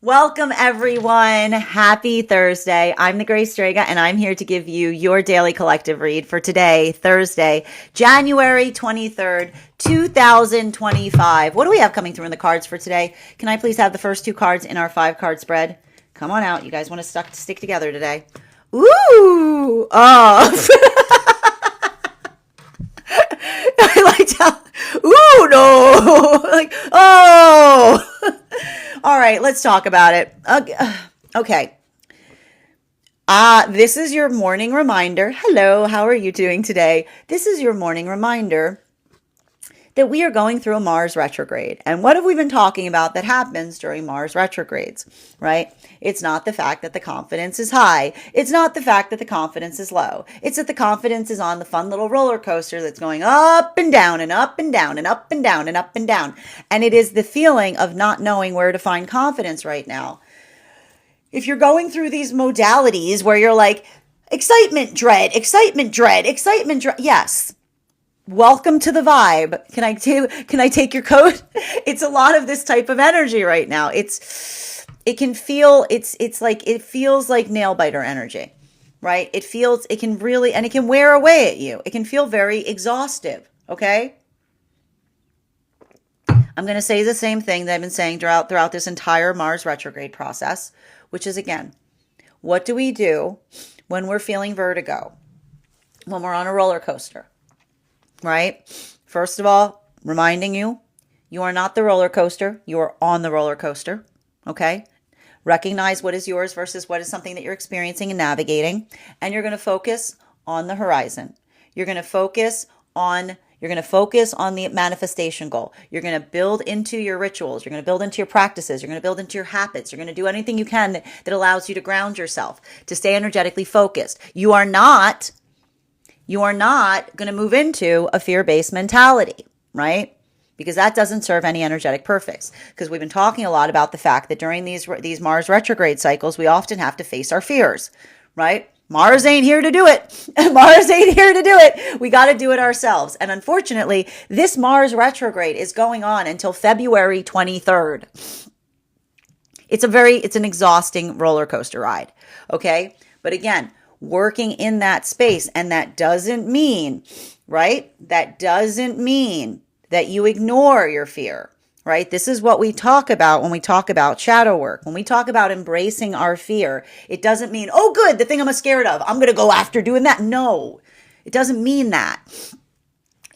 Welcome, everyone. Happy Thursday. I'm the Grace Strega, and I'm here to give you your daily collective read for today, Thursday, January 23rd, 2025. What do we have coming through in the cards for today? Can I please have the first two cards in our 5-card spread? Come on out. You guys want to stick together today. Ooh. Oh. I liked how, ooh, no. Like, oh. All right, let's talk about it. Okay. This is your morning reminder. Hello, how are you doing today? This is your morning reminder that we are going through a Mars retrograde. And what have we been talking about that happens during Mars retrogrades, right? It's not the fact that the confidence is high. It's not the fact that the confidence is low. It's that the confidence is on the fun little roller coaster that's going up and down and up and down and up and down and up and down. And it is the feeling of not knowing where to find confidence right now. If you're going through these modalities where you're like, excitement, dread, excitement, dread, excitement, dread, yes. Welcome to the vibe. Can I take your coat? It's a lot of this type of energy right now. It feels like nail biter energy, right? It can wear away at you. It can feel very exhaustive. Okay. I'm going to say the same thing that I've been saying throughout this entire Mars retrograde process, which is, again, what do we do when we're feeling vertigo, when we're on a roller coaster? Right? First of all, reminding you, you are not the roller coaster. You are on the roller coaster. Okay? Recognize what is yours versus what is something that you're experiencing and navigating. And you're going to focus on the horizon. You're going to focus on the manifestation goal. You're going to build into your rituals. You're going to build into your practices. You're going to build into your habits. You're going to do anything you can that allows you to ground yourself, to stay energetically focused. You are not going to move into a fear-based mentality, right? Because that doesn't serve any energetic purpose. Because we've been talking a lot about the fact that during these Mars retrograde cycles, we often have to face our fears, right? Mars ain't here to do it. Mars ain't here to do it. We got to do it ourselves. And unfortunately, this Mars retrograde is going on until February 23rd. It's an exhausting roller coaster ride, okay? But again, working in that space. And that doesn't mean, right? That doesn't mean that you ignore your fear, right? This is what we talk about when we talk about shadow work. When we talk about embracing our fear, it doesn't mean, oh, good, the thing I'm scared of, I'm going to go after doing that. No, it doesn't mean that.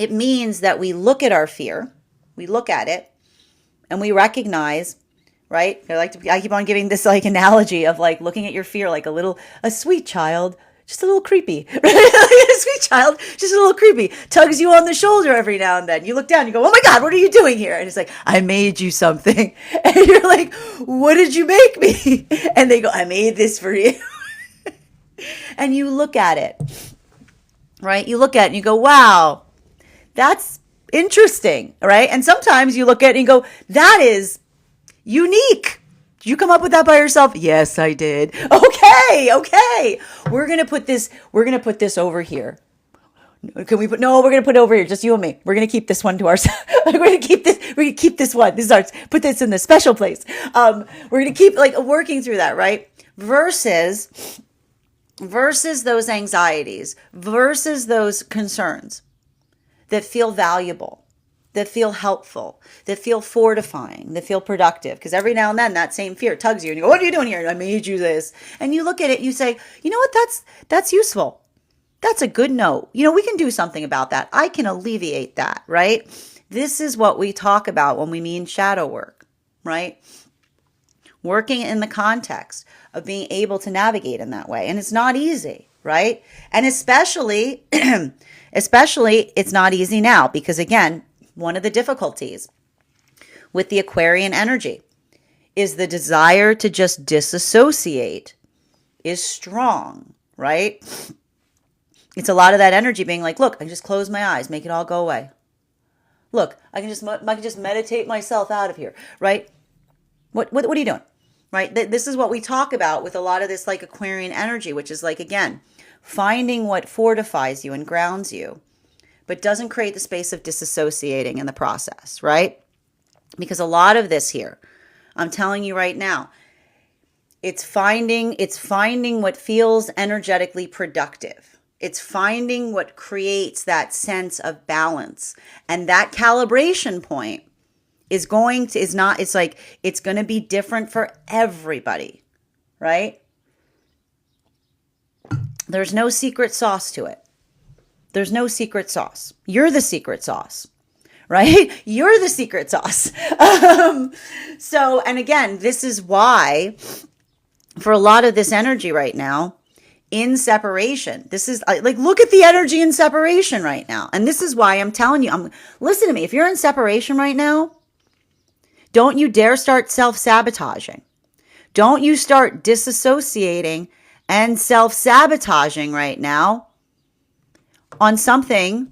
It means that we look at our fear, we look at it, and we recognize, right? I keep on giving this like analogy of like looking at your fear like a sweet child, just a little creepy, right? A sweet child, just a little creepy, tugs you on the shoulder every now and then. You look down, you go, oh my God, what are you doing here? And it's like, I made you something. And you're like, what did you make me? And they go, I made this for you. And you look at it, right? You look at it and you go, wow, that's interesting, right? And sometimes you look at it and you go, that is unique. Did you come up with that by yourself? Yes, I did. Okay. We're going to put this over here. We're going to put it over here. Just you and me. We're going to keep this one to ourselves. We're going to keep this one. This is ours. Put this in the special place. We're going to keep like working through that, right? Versus those anxieties, versus those concerns that feel valuable, that feel helpful, that feel fortifying, that feel productive. Because every now and then that same fear tugs you and you go, what are you doing here? I made you this. And you look at it, you say, you know what? That's useful. That's a good note. We can do something about that. I can alleviate that, right? This is what we talk about when we mean shadow work, right? Working in the context of being able to navigate in that way. And it's not easy, right? And especially it's not easy now because, again, one of the difficulties with the Aquarian energy is the desire to just disassociate is strong, right? It's a lot of that energy being like, look, I can just close my eyes, make it all go away. Look, I can just meditate myself out of here, right? What are you doing, right? This is what we talk about with a lot of this like Aquarian energy, which is like, again, finding what fortifies you and grounds you, but doesn't create the space of disassociating in the process, right? Because a lot of this here, I'm telling you right now, It's finding what feels energetically productive. It's finding what creates that sense of balance. And that calibration point it's going to be different for everybody, right? There's no secret sauce to it. There's no secret sauce. You're the secret sauce, right? You're the secret sauce. And again, this is why for a lot of this energy right now in separation, this is like, look at the energy in separation right now. And this is why I'm telling you, listen to me. If you're in separation right now, don't you dare start self-sabotaging. Don't you start disassociating and self-sabotaging right now on something,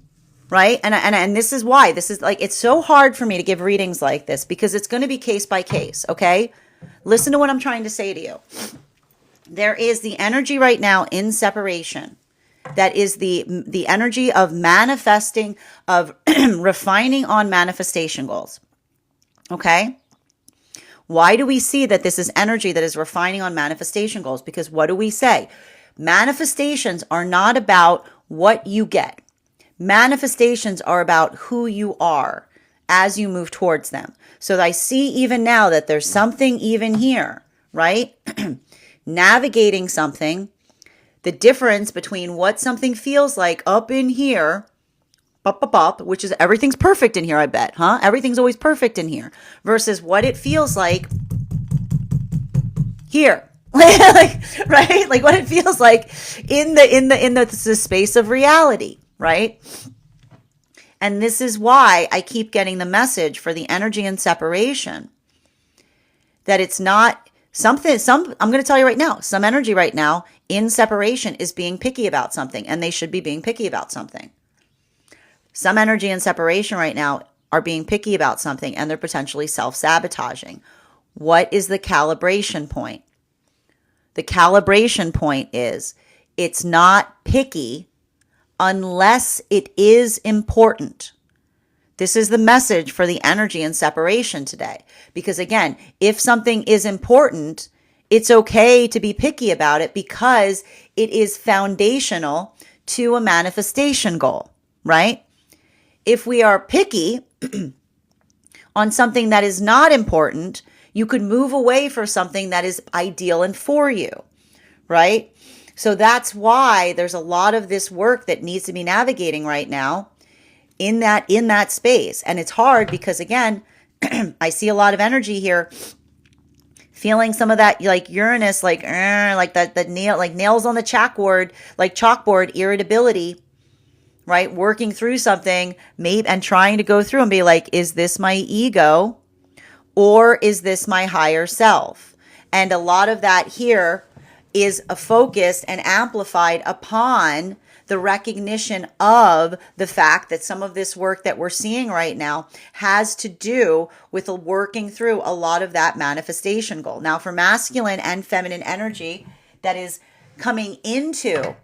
right? And this is why it's so hard for me to give readings like this because it's going to be case by case, okay? Listen to what I'm trying to say to you. There is the energy right now in separation that is the energy of manifesting, of refining on manifestation goals. Okay? Why do we see that this is energy that is refining on manifestation goals? Because what do we say? Manifestations are not about what you get. Manifestations are about who you are as you move towards them. So I see even now that there's something even here, right? Navigating something, the difference between what something feels like up in here, which is everything's perfect in here, I bet, huh? Everything's always perfect in here, versus what it feels like here. Like, right? Like what it feels like in the space of reality, right? And this is why I keep getting the message for the energy and separation that it's not something, I'm going to tell you right now, some energy right now in separation is being picky about something, and they should be being picky about something. Some energy in separation right now are being picky about something, and they're potentially self-sabotaging. What is the calibration point? The calibration point is it's not picky unless it is important. This is the message for the energy in separation today. Because again, if something is important, it's okay to be picky about it because it is foundational to a manifestation goal, right? If we are picky on something that is not important, you could move away for something that is ideal and for you, right? So that's why there's a lot of this work that needs to be navigating right now in that space. And it's hard because again, I see a lot of energy here, feeling some of that like Uranus, like that nail, like nails on the chalkboard, like chalkboard irritability, right? Working through something, maybe, and trying to go through and be like, is this my ego or is this my higher self? And a lot of that here is focused and amplified upon the recognition of the fact that some of this work that we're seeing right now has to do with working through a lot of that manifestation goal. Now, for masculine and feminine energy that is coming into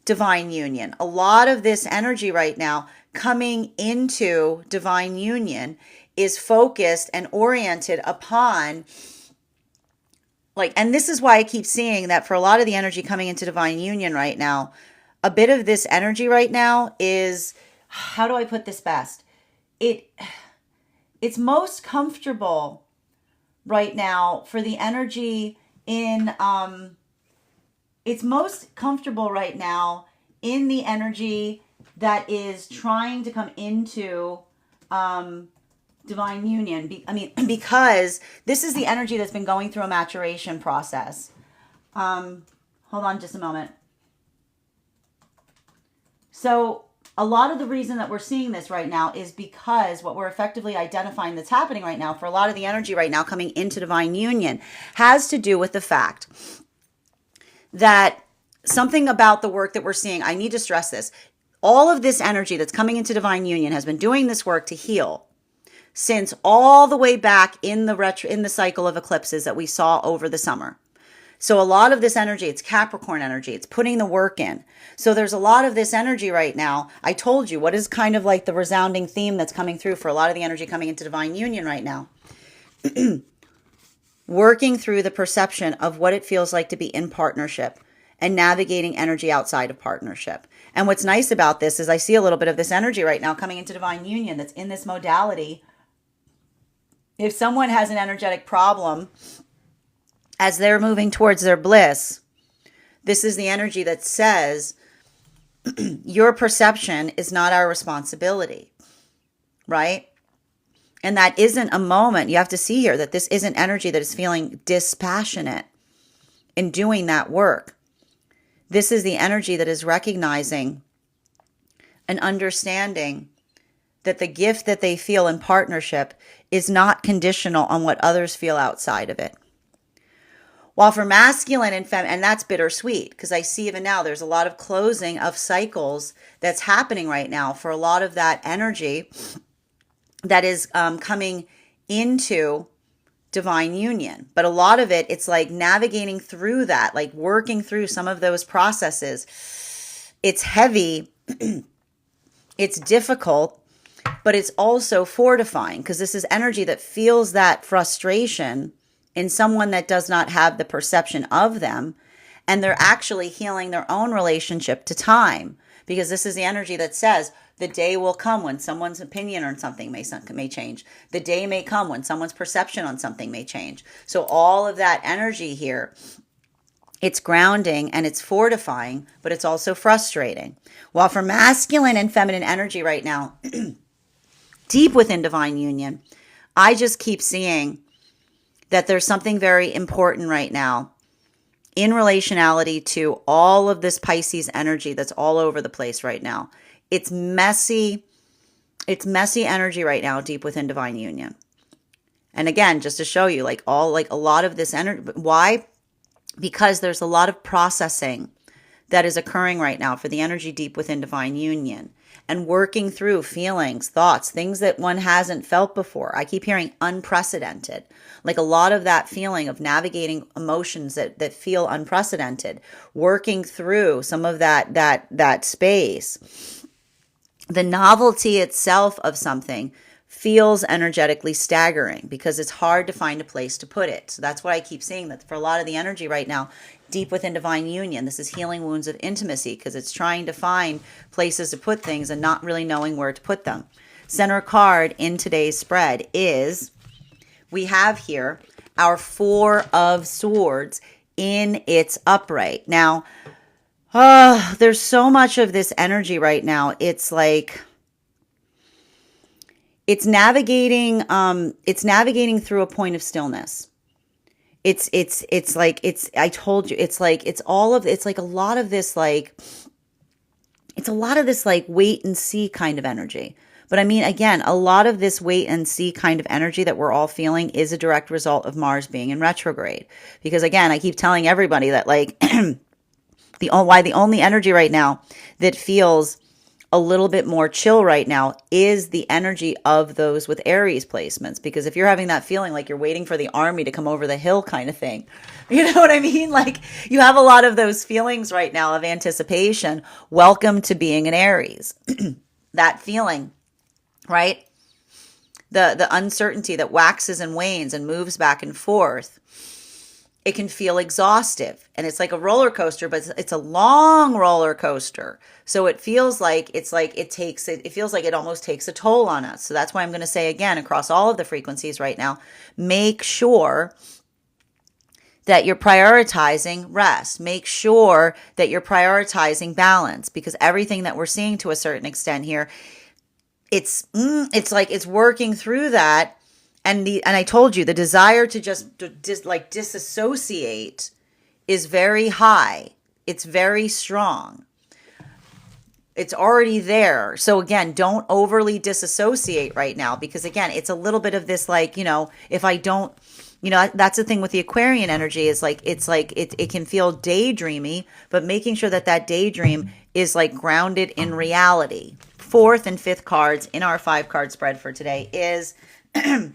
divine union, a lot of this energy right now coming into divine union is focused and oriented upon and this is why I keep seeing that for a lot of the energy coming into divine union right now, a bit of this energy right now is, how do I put this best? It's most comfortable right now for the energy in, it's most comfortable right now in the energy that is trying to come into divine union. Because this is the energy that's been going through a maturation process. Hold on just a moment. So a lot of the reason that we're seeing this right now is because what we're effectively identifying that's happening right now for a lot of the energy right now coming into divine union has to do with the fact that something about the work that we're seeing, I need to stress this, all of this energy that's coming into divine union has been doing this work to heal since all the way back in the cycle of eclipses that we saw over the summer. So a lot of this energy, it's Capricorn energy, it's putting the work in. So there's a lot of this energy right now. I told you what is kind of like the resounding theme that's coming through for a lot of the energy coming into divine union right now working through the perception of what it feels like to be in partnership and navigating energy outside of partnership. And what's nice about this is I see a little bit of this energy right now coming into divine union that's in this modality. If someone has an energetic problem as they're moving towards their bliss, this is the energy that says your perception is not our responsibility, right? And that isn't a moment. You have to see here that this isn't energy that is feeling dispassionate in doing that work. This is the energy that is recognizing and understanding that the gift that they feel in partnership is not conditional on what others feel outside of it. While for masculine and feminine, and that's bittersweet because I see even now there's a lot of closing of cycles that's happening right now for a lot of that energy that is coming into divine union. But a lot of it, it's like navigating through that, like working through some of those processes. It's heavy, it's difficult, but it's also fortifying because this is energy that feels that frustration in someone that does not have the perception of them, and they're actually healing their own relationship to time, because this is the energy that says the day will come when someone's opinion on something may change. The day may come when someone's perception on something may change. So all of that energy here, it's grounding and it's fortifying, but it's also frustrating. While for masculine and feminine energy right now, deep within divine union, I just keep seeing that there's something very important right now in relationality to all of this Pisces energy that's all over the place right now. It's messy energy right now, deep within divine union. And again, just to show you, like a lot of this energy. Why? Because there's a lot of processing that is occurring right now for the energy deep within divine union, and working through feelings, thoughts, things that one hasn't felt before. I keep hearing unprecedented, like a lot of that feeling of navigating emotions that feel unprecedented, working through some of that space. The novelty itself of something feels energetically staggering because it's hard to find a place to put it. So that's what I keep seeing, that for a lot of the energy right now, deep within divine union, this is healing wounds of intimacy because it's trying to find places to put things and not really knowing where to put them. Center card in today's spread is, we have here our Four of Swords in its upright. Now, there's so much of this energy right now. It's like, it's navigating through a point of stillness. It's like, I told you, it's like a lot of this wait and see kind of energy. But I mean, again, a lot of this wait and see kind of energy that we're all feeling is a direct result of Mars being in retrograde. Because again, I keep telling everybody that like the only energy right now that feels a little bit more chill right now is the energy of those with Aries placements. Because if you're having that feeling like you're waiting for the army to come over the hill kind of thing, you know what I mean? Like you have a lot of those feelings right now of anticipation. Welcome to being an Aries. That feeling, right? The uncertainty that waxes and wanes and moves back and forth. It can feel exhaustive, and it's like a roller coaster, but it's a long roller coaster. So it feels like it feels like it almost takes a toll on us. So that's why I'm going to say again, across all of the frequencies right now, make sure that you're prioritizing rest. Make sure that you're prioritizing balance, because everything that we're seeing to a certain extent here, it's like it's working through that. And I told you, the desire to just disassociate is very high. It's very strong. It's already there. So again, don't overly disassociate right now, because again, it's a little bit of this like, if I don't, that's the thing with the Aquarian energy is like, it can feel daydreamy, but making sure that daydream is like grounded in reality. Fourth and fifth cards in our 5-card spread for today is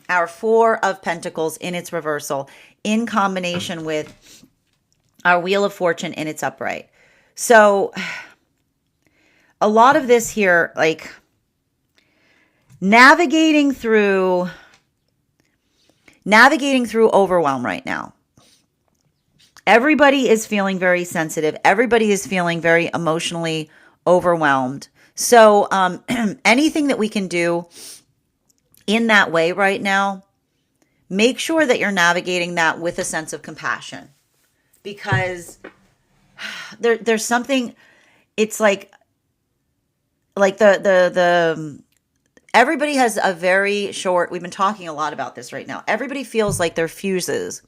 our Four of Pentacles in its reversal in combination with our Wheel of Fortune in its upright. So a lot of this here, like navigating through navigating through overwhelm right now. Everybody is feeling very sensitive. Everybody is feeling very emotionally overwhelmed. So anything that we can do in that way right now, make sure that you're navigating that with a sense of compassion, because there's something, it's like the everybody has a very short, we've been talking a lot about this right now. Everybody feels like their fuses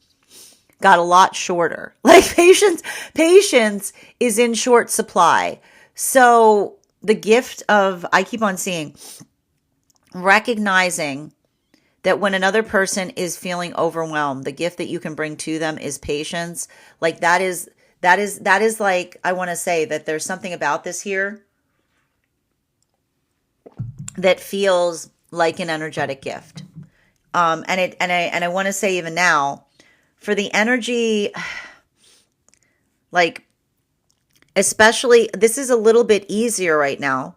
got a lot shorter. Like patience is in short supply. So the gift of, I keep on seeing, recognizing that when another person is feeling overwhelmed, the gift that you can bring to them is patience. Like that is like, I want to say that there's something about this here that feels like an energetic gift. And I want to say even now, for the energy, like, especially, this is a little bit easier right now.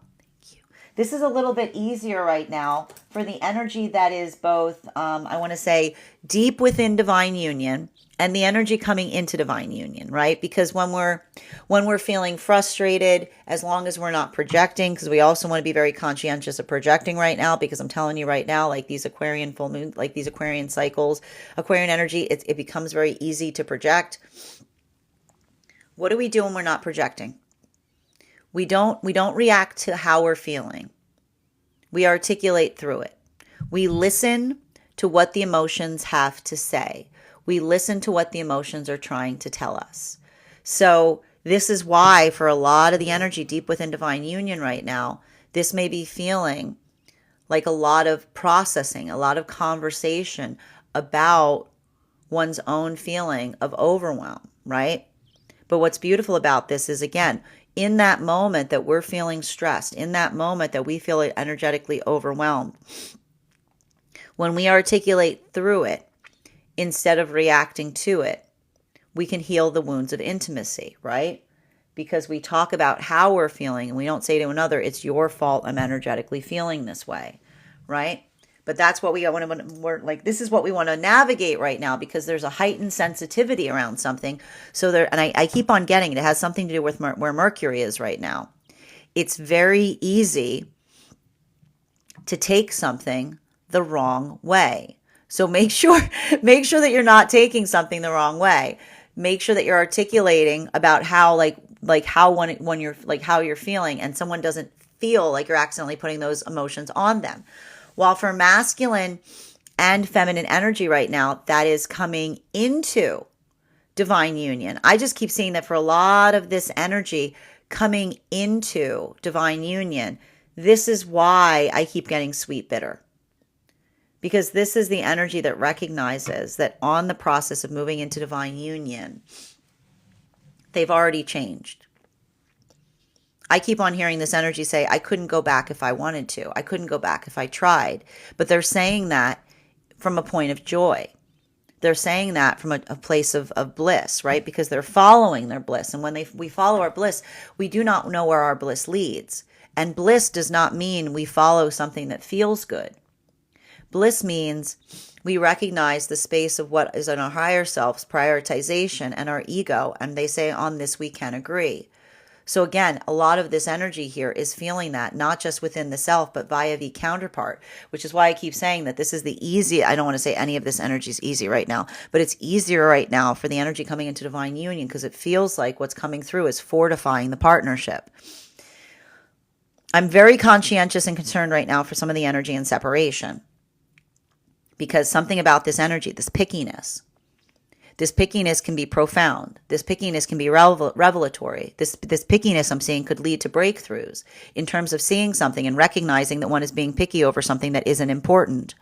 This is a little bit easier right now for the energy that is both, I want to say, deep within divine union and the energy coming into divine union, right? Because when we're feeling frustrated, as long as we're not projecting, because we also want to be very conscientious of projecting right now, because I'm telling you right now, like these Aquarian full moon, like these Aquarian cycles, Aquarian energy, it becomes very easy to project. What do we do when we're not projecting? We don't react to how we're feeling. We articulate through it. We listen to what the emotions have to say. We listen to what the emotions are trying to tell us. So this is why for a lot of the energy deep within divine union right now, this may be feeling like a lot of processing, a lot of conversation about one's own feeling of overwhelm, right? But what's beautiful about this is, again, in that moment that we're feeling stressed, in that moment that we feel energetically overwhelmed, when we articulate through it, instead of reacting to it, we can heal the wounds of intimacy, right? Because we talk about how we're feeling and we don't say to another, it's your fault I'm energetically feeling this way, right? But that's what we want to, we're like, this is what we want to navigate right now, because there's a heightened sensitivity around something. So there, and I keep on getting it. It has something to do with where Mercury is right now. It's very easy to take something the wrong way. So make sure that you're not taking something the wrong way. Make sure that you're articulating about how, like how when you're like how you're feeling, and someone doesn't feel like you're accidentally putting those emotions on them. While for masculine and feminine energy right now, that is coming into divine union. I just keep seeing that for a lot of this energy coming into divine union. This is why I keep getting sweet bitter. Because this is the energy that recognizes that on the process of moving into divine union, they've already changed. I keep on hearing this energy say, I couldn't go back if I wanted to. I couldn't go back if I tried. But they're saying that from a point of joy. They're saying that from a place of bliss, right? Because they're following their bliss. And when we follow our bliss, we do not know where our bliss leads. And bliss does not mean we follow something that feels good. Bliss means we recognize the space of what is in our higher self's prioritization and our ego. And they say, on this we can agree. So again, a lot of this energy here is feeling that, not just within the self, but via the counterpart, which is why I keep saying that this is the easy. I don't want to say any of this energy is easy right now, but it's easier right now for the energy coming into divine union, because it feels like what's coming through is fortifying the partnership. I'm very conscientious and concerned right now for some of the energy in separation, because something about this energy, this pickiness can be profound. This pickiness can be revelatory. This pickiness I'm seeing could lead to breakthroughs in terms of seeing something and recognizing that one is being picky over something that isn't important,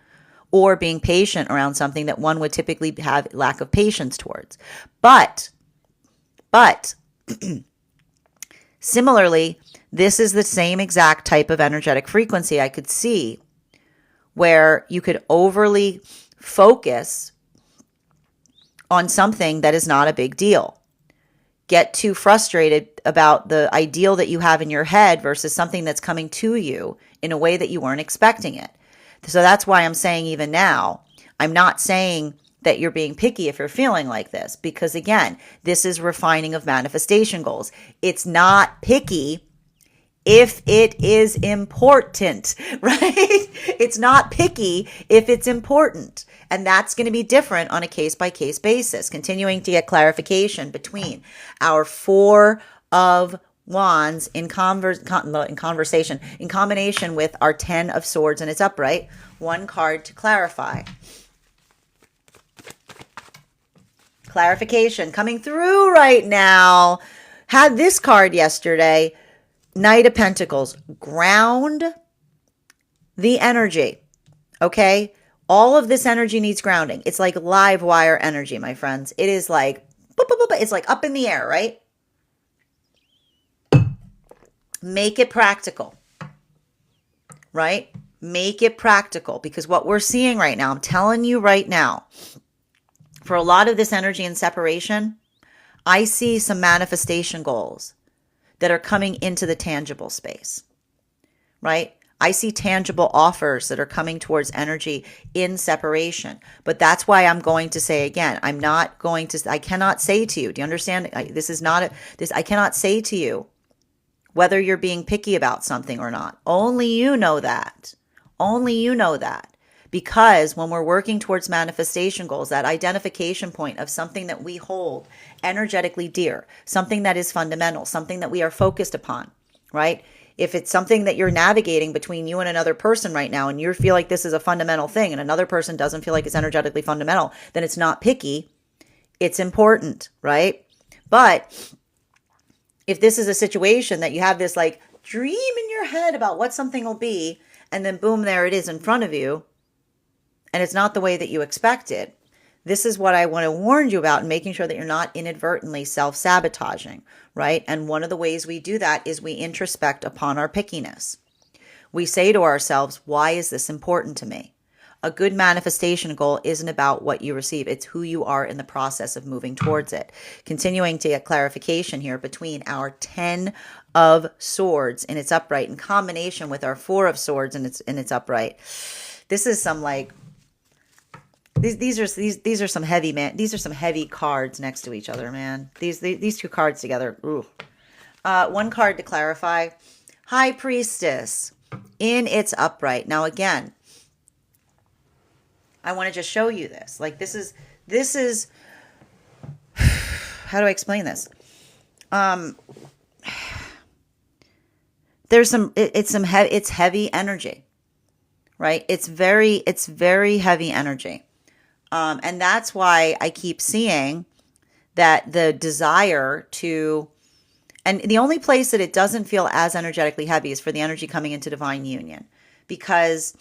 or being patient around something that one would typically have lack of patience towards. But similarly, this is the same exact type of energetic frequency I could see where you could overly focus on something that is not a big deal. Get too frustrated about the ideal that you have in your head versus something that's coming to you in a way that you weren't expecting it. So that's why I'm saying even now, I'm not saying that you're being picky if you're feeling like this, because again, this is refining of manifestation goals. It's not picky if it is important, right? It's not picky if it's important. And that's going to be different on a case-by-case basis. Continuing to get clarification between our Four of Wands in combination with our 10 of Swords and its upright. One card to clarify. Clarification coming through right now. Had this card yesterday. Knight of Pentacles. Ground the energy. Okay? All of this energy needs grounding. It's like live wire energy, my friends. It is like, it's like up in the air, right? Make it practical, right? Make it practical, because what we're seeing right now, I'm telling you right now, for a lot of this energy and separation, I see some manifestation goals that are coming into the tangible space, right? I see tangible offers that are coming towards energy in separation. But that's why I'm going to say again, I cannot say to you, do you understand? I cannot say to you whether you're being picky about something or not. Only you know that. Only you know that. Because when we're working towards manifestation goals, that identification point of something that we hold energetically dear, something that is fundamental, something that we are focused upon, right? If it's something that you're navigating between you and another person right now, and you feel like this is a fundamental thing, and another person doesn't feel like it's energetically fundamental, then it's not picky. It's important, right? But if this is a situation that you have this like dream in your head about what something will be, and then boom, there it is in front of you, and it's not the way that you expected, this is what I want to warn you about, and making sure that you're not inadvertently self-sabotaging, right? And one of the ways we do that is we introspect upon our pickiness. We say to ourselves, why is this important to me? A good manifestation goal isn't about what you receive. It's who you are in the process of moving towards it. Continuing to get clarification here between our 10 of Swords in its upright in combination with our 4 of Swords in its upright. This is some like, these are some heavy, man. These are some heavy cards next to each other, man. These two cards together. Ooh. One card to clarify. High Priestess in its upright. Now again, I want to just show you this. Like this is how do I explain this? It's heavy energy, right? It's very heavy energy. And that's why I keep seeing that the desire to, and the only place that it doesn't feel as energetically heavy is for the energy coming into divine union, because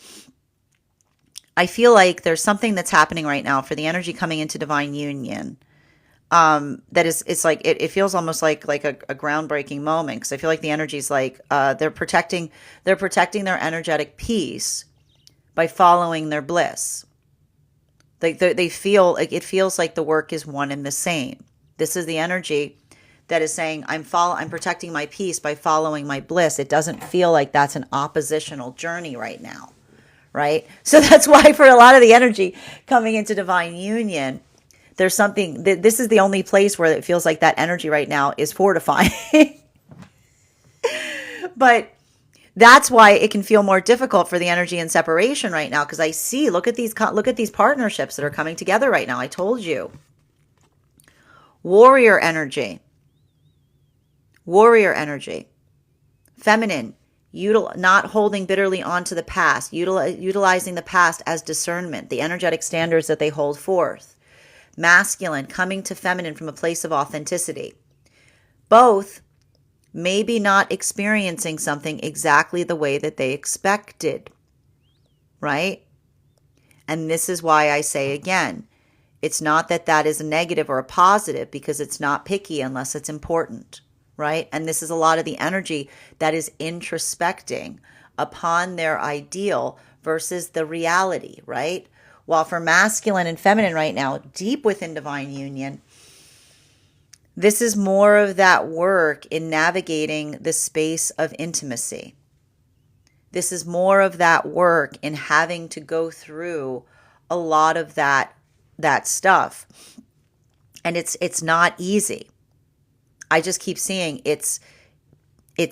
I feel like there's something that's happening right now for the energy coming into divine union. That is, it's like, it feels almost like a groundbreaking moment. Cause I feel like the energy is like, they're protecting their energetic peace by following their bliss. Like they feel like, it feels like the work is one and the same. This is the energy that is saying, I'm protecting my peace by following my bliss. It doesn't feel like that's an oppositional journey right now. Right? So that's why for a lot of the energy coming into divine union, there's something, this is the only place where it feels like that energy right now is fortifying. But that's why it can feel more difficult for the energy in separation right now. Because I see, look at these partnerships that are coming together right now. I told you. Warrior energy. Feminine. Not holding bitterly onto the past. Utilizing the past as discernment. The energetic standards that they hold forth. Masculine. Coming to feminine from a place of authenticity. Both maybe not experiencing something exactly the way that they expected, right? And this is why I say again, it's not that is a negative or a positive, because it's not picky unless it's important, right? And this is a lot of the energy that is introspecting upon their ideal versus the reality, right? While for masculine and feminine right now, deep within divine union, this is more of that work in navigating the space of intimacy. This is more of that work in having to go through a lot of that stuff. And it's not easy. I just keep seeing it's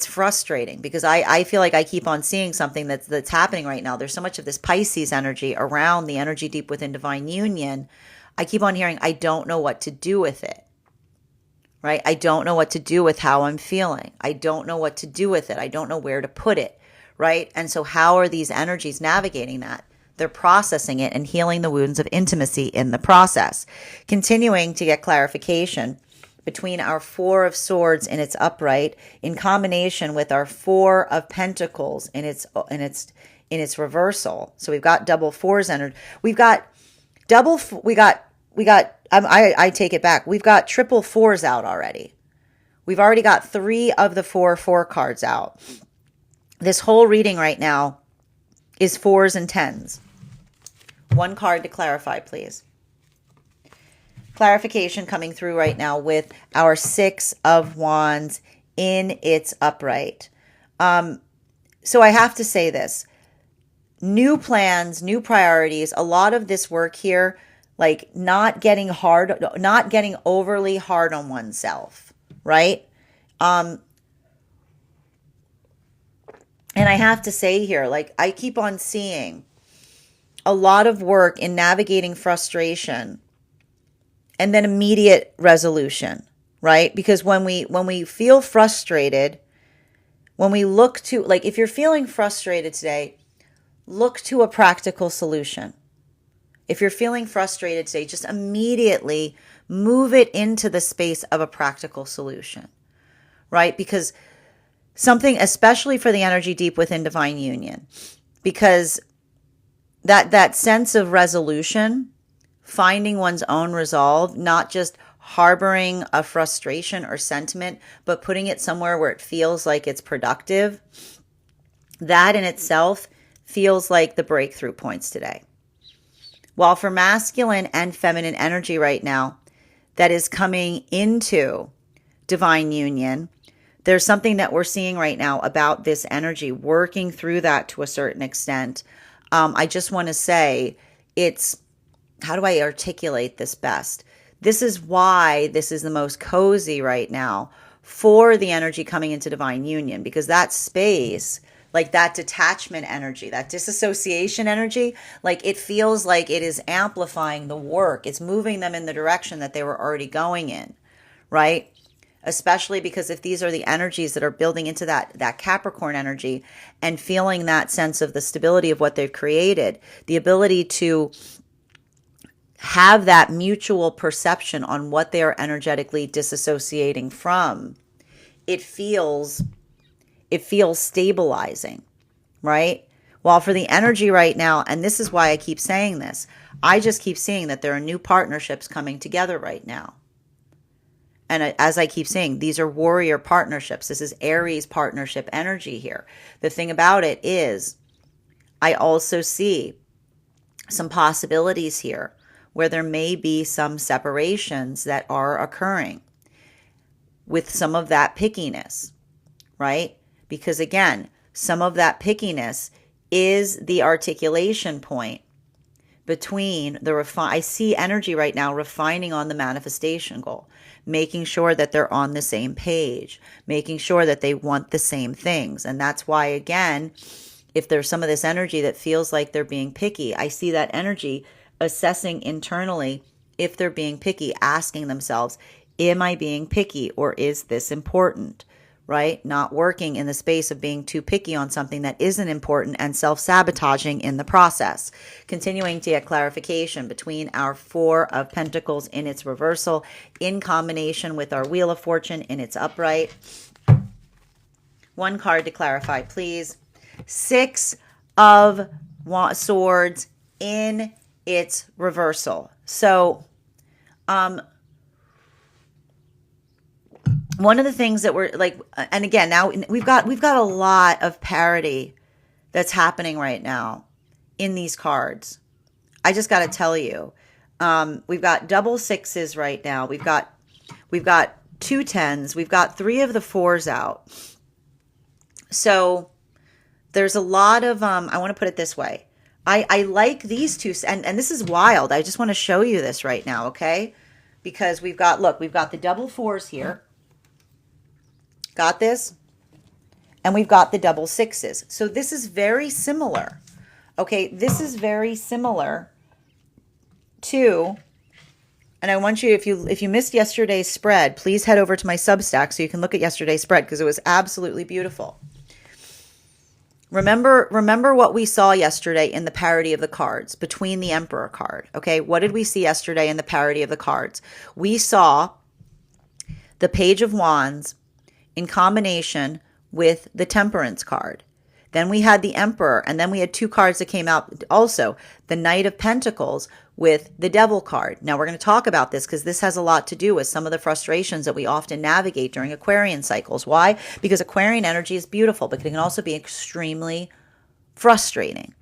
frustrating because I feel like I keep on seeing something that's happening right now. There's so much of this Pisces energy around the energy deep within divine union. I keep on hearing, I don't know what to do with it, right? I don't know what to do with how I'm feeling. I don't know what to do with it. I don't know where to put it, right? And so how are these energies navigating that? They're processing it and healing the wounds of intimacy in the process. Continuing to get clarification between our Four of Swords in its upright in combination with our Four of Pentacles in its reversal. So we've got double fours entered. We've got I take it back. We've got triple fours out already. We've already got 3 of the 4 cards out. This whole reading right now is 4s and 10s. One card to clarify, please. Clarification coming through right now with our 6 of Wands in its upright. So I have to say this. New plans, new priorities, a lot of this work here, like not getting overly hard on oneself, right? And I have to say here, like I keep on seeing a lot of work in navigating frustration and then immediate resolution, right? Because when we feel frustrated, when we look to, like if you're feeling frustrated today, look to a practical solution. If you're feeling frustrated today, just immediately move it into the space of a practical solution, right? Because something, especially for the energy deep within divine union, because that sense of resolution, finding one's own resolve, not just harboring a frustration or sentiment, but putting it somewhere where it feels like it's productive, that in itself feels like the breakthrough points today. While for masculine and feminine energy right now that is coming into divine union, there's something that we're seeing right now about this energy, working through that to a certain extent. I just want to say how do I articulate this best? This is why this is the most cozy right now for the energy coming into divine union, because that space, like that detachment energy, that disassociation energy, like it feels like it is amplifying the work. It's moving them in the direction that they were already going in, right? Especially because if these are the energies that are building into that Capricorn energy and feeling that sense of the stability of what they've created, the ability to have that mutual perception on what they are energetically disassociating from, it feels stabilizing, right? While for the energy right now, and this is why I keep saying this, I just keep seeing that there are new partnerships coming together right now. And as I keep saying, these are warrior partnerships. This is Aries partnership energy here. The thing about it is, I also see some possibilities here where there may be some separations that are occurring with some of that pickiness, right? Because again, some of that pickiness is the articulation point between I see energy right now refining on the manifestation goal, making sure that they're on the same page, making sure that they want the same things. And that's why, again, if there's some of this energy that feels like they're being picky, I see that energy assessing internally if they're being picky, asking themselves, am I being picky or is this important? Right? Not working in the space of being too picky on something that isn't important and self-sabotaging in the process. Continuing to get clarification between our Four of Pentacles in its reversal in combination with our Wheel of Fortune in its upright. One card to clarify, please. 6 of Swords in its reversal. So, one of the things that we're like, and again, now we've got a lot of parity that's happening right now in these cards. I just got to tell you, we've got double 6s right now. We've got 2 10s. We've got 3 of the 4s out. So there's a lot of, I want to put it this way. I like these two, and this is wild. I just want to show you this right now, okay? Because we've got, look, we've got the double fours here. Got this? And we've got the double sixes. So this is very similar. Okay, this is very similar to, and I want you, if you missed yesterday's spread, please head over to my Substack so you can look at yesterday's spread because it was absolutely beautiful. Remember what we saw yesterday in the parity of the cards between the Emperor card. Okay, what did we see yesterday in the parity of the cards? We saw the Page of Wands in combination with the Temperance card. Then we had the Emperor, and then we had two cards that came out also, the Knight of Pentacles with the Devil card. Now we're going to talk about this because this has a lot to do with some of the frustrations that we often navigate during Aquarian cycles. Why? Because Aquarian energy is beautiful, but it can also be extremely frustrating.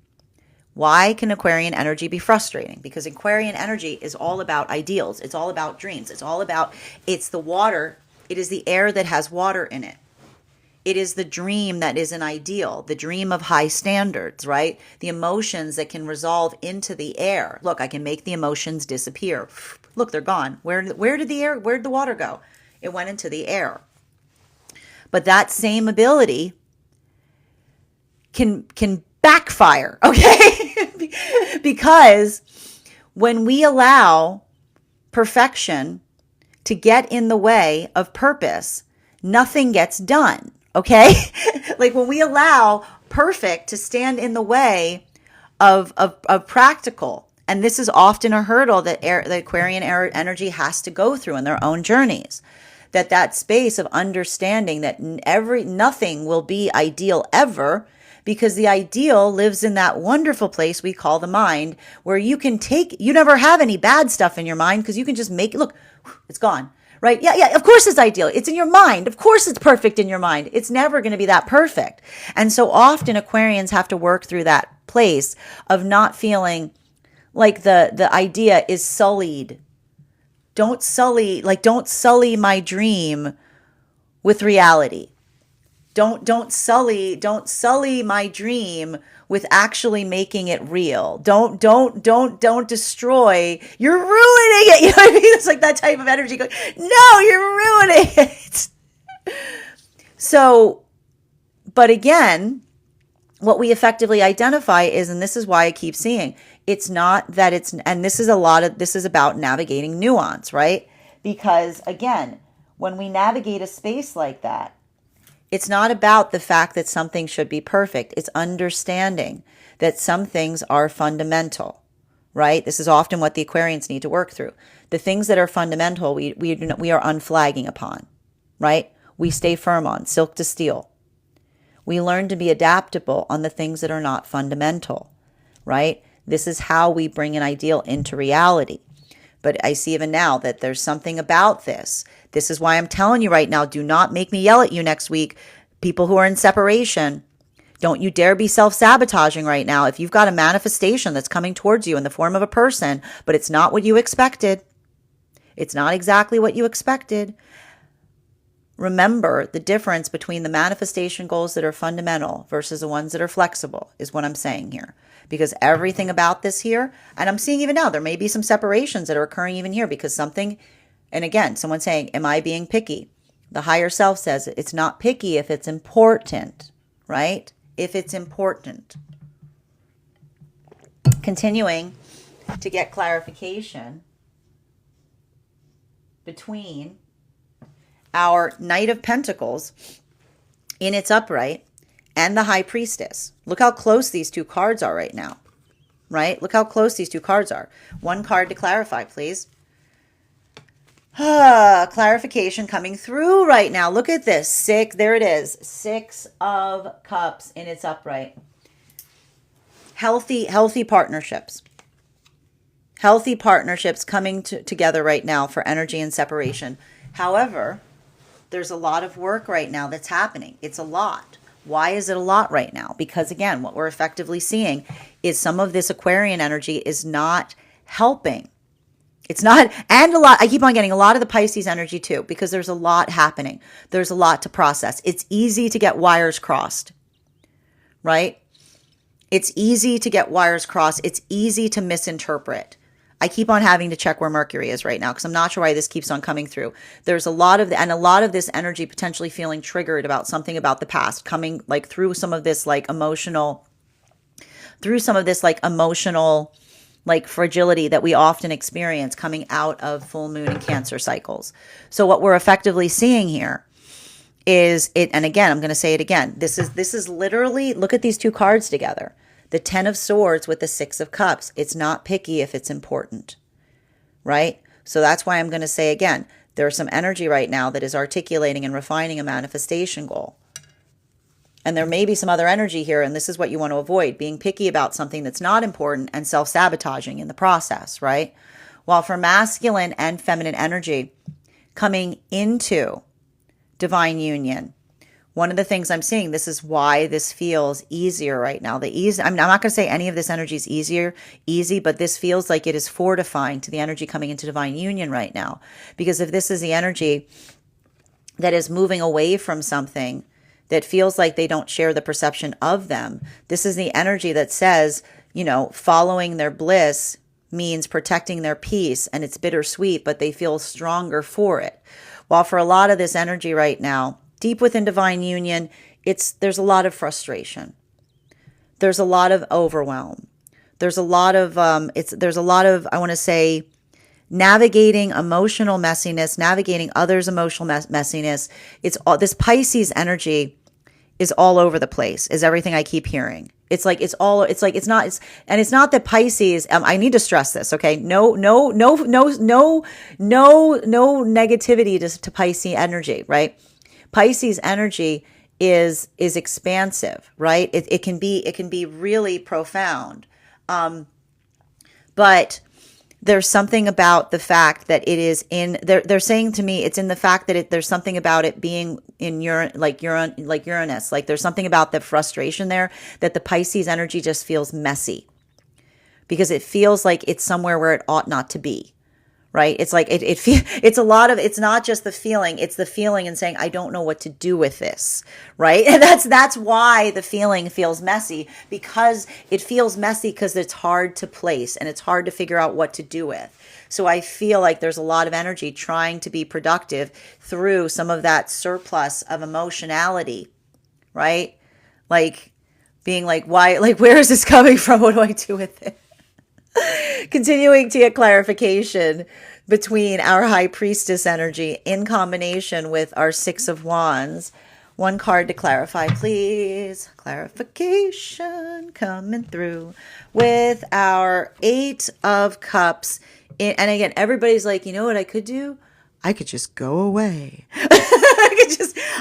Why can Aquarian energy be frustrating? Because Aquarian energy is all about ideals. It's all about dreams. It's the water. It is the air that has water in it. It is the dream that is an ideal, the dream of high standards, right? The emotions that can resolve into the air. Look, I can make the emotions disappear. Look, they're gone. Where did the water go? It went into the air. But that same ability can backfire, okay? Because when we allow perfection to get in the way of purpose, nothing gets done. Okay? Like when we allow perfect to stand in the way of practical, and this is often a hurdle that the Aquarian energy has to go through in their own journeys, that space of understanding that nothing will be ideal ever, because the ideal lives in that wonderful place we call the mind, where you never have any bad stuff in your mind because you can just make it, look, it's gone. Right? Yeah, of course it's ideal. It's in your mind. Of course it's perfect in your mind. It's never going to be that perfect. And so often Aquarians have to work through that place of not feeling like the idea is sullied. Don't sully my dream with reality. Don't sully my dream with actually making it real. Don't destroy. You're ruining it. You know what I mean? It's like that type of energy going, no, you're ruining it. So, but again, what we effectively identify is, and this is why I keep seeing, it's not that it's, and this is about navigating nuance, right? Because again, when we navigate a space like that, it's not about the fact that something should be perfect. It's understanding that some things are fundamental, right? This is often what the Aquarians need to work through. The things that are fundamental, we are unflagging upon, right? We stay firm on, silk to steel. We learn to be adaptable on the things that are not fundamental, right? This is how we bring an ideal into reality. But I see even now that there's something about this. This is why I'm telling you right now, do not make me yell at you next week. People who are in separation, don't you dare be self-sabotaging right now. If you've got a manifestation that's coming towards you in the form of a person, but it's not what you expected. It's not exactly what you expected. Remember the difference between the manifestation goals that are fundamental versus the ones that are flexible is what I'm saying here. Because everything about this here, and I'm seeing even now, there may be some separations that are occurring even here because something, and again, someone saying, am I being picky? The higher self says it's not picky if it's important, right? If it's important. Continuing to get clarification between our Knight of Pentacles in its upright and the High Priestess. Look how close these two cards are right now, right? Look how close these two cards are. One card to clarify, please. Clarification coming through right now. Look at this. There it is. 6 of Cups in its upright. Healthy partnerships. Healthy partnerships coming together right now for energy and separation. However, there's a lot of work right now that's happening. It's a lot. Why is it a lot right now? Because again, what we're effectively seeing is some of this Aquarian energy is not helping. It's not, and a lot, I keep on getting a lot of the Pisces energy too, because there's a lot happening. There's a lot to process. It's easy to get wires crossed, right? It's easy to get wires crossed. It's easy to misinterpret. I keep on having to check where Mercury is right now because I'm not sure why this keeps on coming through. There's a lot of this energy potentially feeling triggered about something about the past coming like through some of this like emotional like fragility that we often experience coming out of full moon and Cancer cycles. So what we're effectively seeing here is it, and again, I'm going to say it again. This is literally, look at these two cards together. The 10 of Swords with the 6 of Cups. It's not picky if it's important, right? So that's why I'm going to say again, there's some energy right now that is articulating and refining a manifestation goal. And there may be some other energy here, and this is what you want to avoid, being picky about something that's not important and self-sabotaging in the process, right? While for masculine and feminine energy coming into divine union, one of the things I'm seeing, this is why this feels easier right now. I'm not going to say any of this energy is easy, but this feels like it is fortifying to the energy coming into divine union right now. Because if this is the energy that is moving away from something that feels like they don't share the perception of them, this is the energy that says, following their bliss means protecting their peace, and it's bittersweet, but they feel stronger for it. While for a lot of this energy right now, deep within divine union, there's a lot of frustration. There's a lot of overwhelm. There's a lot of I want to say, navigating emotional messiness, navigating others' emotional messiness. It's all this Pisces energy is all over the place, is everything I keep hearing. It's not that Pisces, I need to stress this, okay? No negativity to Pisces energy, right? Pisces energy is expansive, right? It can be really profound. But there's something about the fact that it is they're saying to me, it's in the fact that there's something about it being in Uranus. Like there's something about the frustration there that the Pisces energy just feels messy because it feels like it's somewhere where it ought not to be. Right? It's like it's not just the feeling, it's the feeling and saying, I don't know what to do with this. Right? And that's why the feeling feels messy, because it feels messy because it's hard to place and it's hard to figure out what to do with. So I feel like there's a lot of energy trying to be productive through some of that surplus of emotionality, right? Like being like, why, like, where is this coming from? What do I do with it? Continuing to get clarification between our High Priestess energy in combination with our 6 of Wands. One card to clarify, please. Clarification coming through with our 8 of Cups. And again, everybody's like, you know what I could do? I could just go away.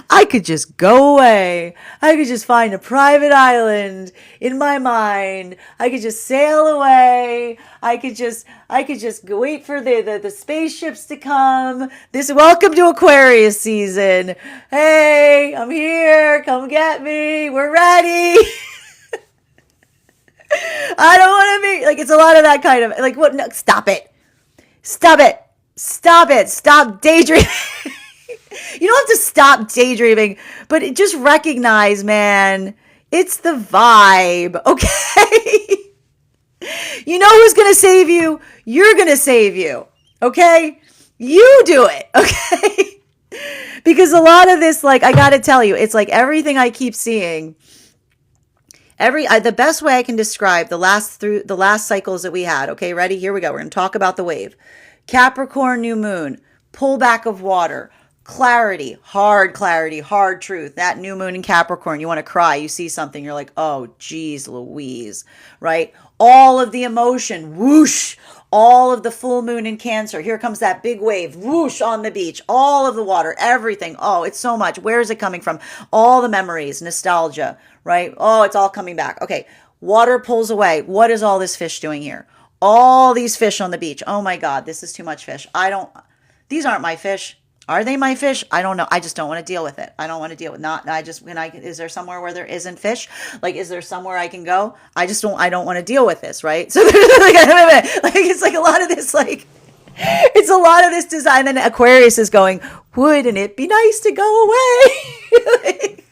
I could just go away. I could just find a private island in my mind. I could just sail away. I could just wait for the spaceships to come. Welcome to Aquarius season. Hey, I'm here. Come get me. We're ready. I don't want to be like, it's a lot of that kind of like, what? No, stop it. Stop it. Stop it. Stop daydreaming. You don't have to stop daydreaming, but just recognize, man, it's the vibe, okay? You know who's going to save you? You're going to save you, okay? You do it, okay? Because a lot of this, like, I got to tell you, it's like everything I keep seeing, the best way I can describe the last cycles that we had, okay, ready? Here we go. We're going to talk about the wave. Capricorn, new moon, pullback of water, clarity, hard truth. That new moon in Capricorn, you want to cry. You see something, you're like, oh, geez, Louise, right? All of the emotion, whoosh. All of the full moon in Cancer. Here comes that big wave, whoosh, on the beach. All of the water, everything. Oh, it's so much. Where is it coming from? All the memories, nostalgia, right? Oh, it's all coming back. Okay, water pulls away. What is all this fish doing here? All these fish on the beach. Oh my God, this is too much fish. These aren't my fish. Are they my fish? I don't know. I just don't want to deal with it. I don't want to deal with is there somewhere where there isn't fish? Like, is there somewhere I can go? I don't want to deal with this, right? So there's like it's like a lot of this, like, it's a lot of this design. And then Aquarius is going, wouldn't it be nice to go away?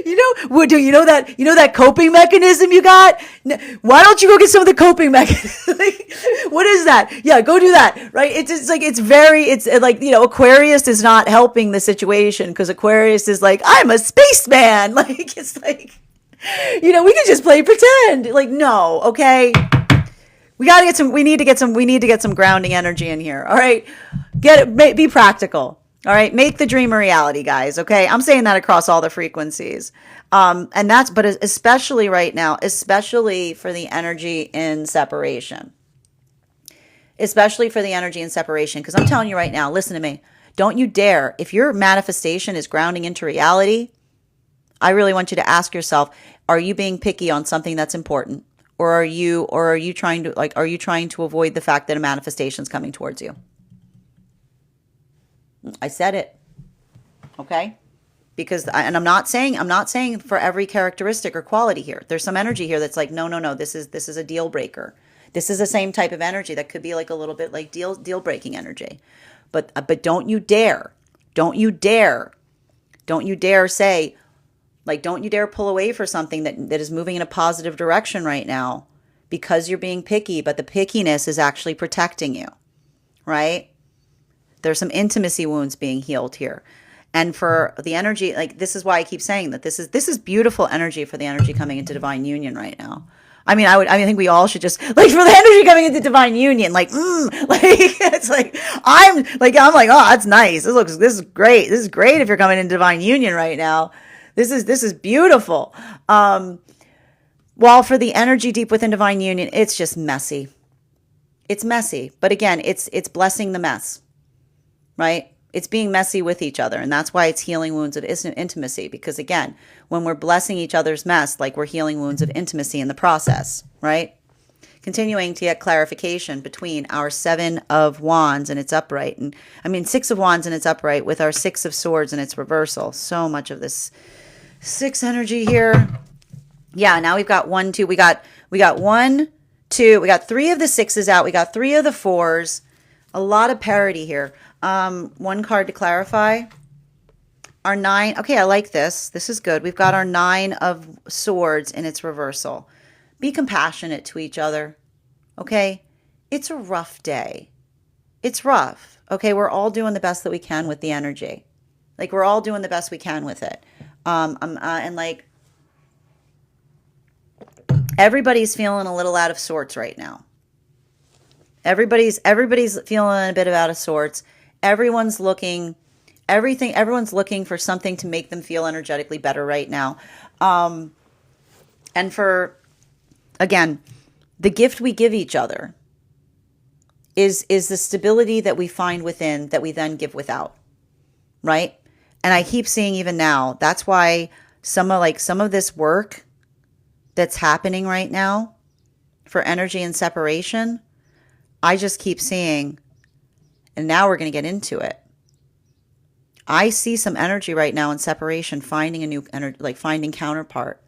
You know that coping mechanism you got? Why don't you go get some of the coping mechanism? Like, what is that? Yeah, go do that. Right? It's like it's like, Aquarius is not helping the situation because Aquarius is like, I'm a spaceman. Like, it's like, we can just play pretend. Like, no, okay. We need to get some grounding energy in here. All right. Be practical. All right. Make the dream a reality, guys. Okay. I'm saying that across all the frequencies. But especially right now, especially for the energy in separation, because I'm telling you right now, listen to me. Don't you dare, if your manifestation is grounding into reality, I really want you to ask yourself, are you being picky on something that's important? Or are you trying to avoid the fact that a manifestation is coming towards you? I said it. Okay? I'm not saying for every characteristic or quality here. There's some energy here that's like, no, this is a deal breaker. This is the same type of energy that could be like a little bit like deal breaking energy. But don't you dare say, like, don't you dare pull away for something that is moving in a positive direction right now because you're being picky, but the pickiness is actually protecting you, right? There's some intimacy wounds being healed here. And for the energy, like, this is why I keep saying that this is beautiful energy for the energy coming into divine union right now. I mean, I think we all should just, like, for the energy coming into divine union, like, like, it's like, I'm like, oh, that's nice. This is great. This is great if you're coming into divine union right now. This is beautiful. While for the energy deep within divine union, it's just messy. It's messy. But again, it's blessing the mess, right? It's being messy with each other. And that's why it's healing wounds of intimacy. Because again, when we're blessing each other's mess, like, we're healing wounds of intimacy in the process, right? Continuing to get clarification between our 7 of Wands and its upright. 6 of Wands and its upright with our 6 of Swords and its reversal. So much of this 6 energy here. Yeah, now we've got 1, 2. We got 1, 2. We got 3 of the 6s out. We got 3 of the 4s. A lot of parity here. 1 card to clarify. Our 9. Okay, I like this. This is good. We've got our 9 of Swords in its reversal. Be compassionate to each other. Okay? It's a rough day. It's rough. Okay, we're all doing the best that we can with the energy. Like, we're all doing the best we can with it. And like, everybody's feeling a little out of sorts right now. Everybody's feeling a bit out of sorts. Everyone's looking for something to make them feel energetically better right now. And for, again, the gift we give each other is the stability that we find within that we then give without, right? And I keep seeing even now, that's why some of this work that's happening right now for energy and separation, I just keep seeing, and now we're going to get into it. I see some energy right now in separation, finding a new energy, like finding counterpart,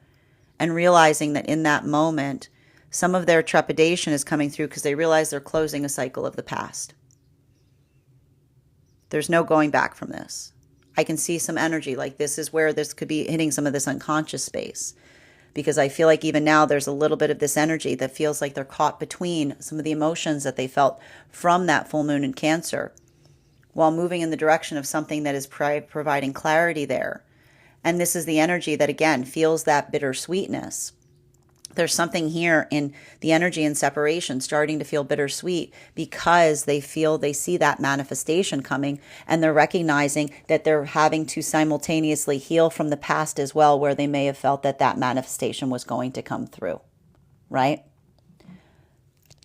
and realizing that in that moment, some of their trepidation is coming through because they realize they're closing a cycle of the past. There's no going back from this. I can see some energy, like this is where this could be hitting some of this unconscious space, because I feel like even now there's a little bit of this energy that feels like they're caught between some of the emotions that they felt from that full moon in Cancer, while moving in the direction of something that is providing clarity there. And this is the energy that, again, feels that bittersweetness. There's something here in the energy and separation starting to feel bittersweet because they see that manifestation coming, and they're recognizing that they're having to simultaneously heal from the past as well, where they may have felt that manifestation was going to come through, right?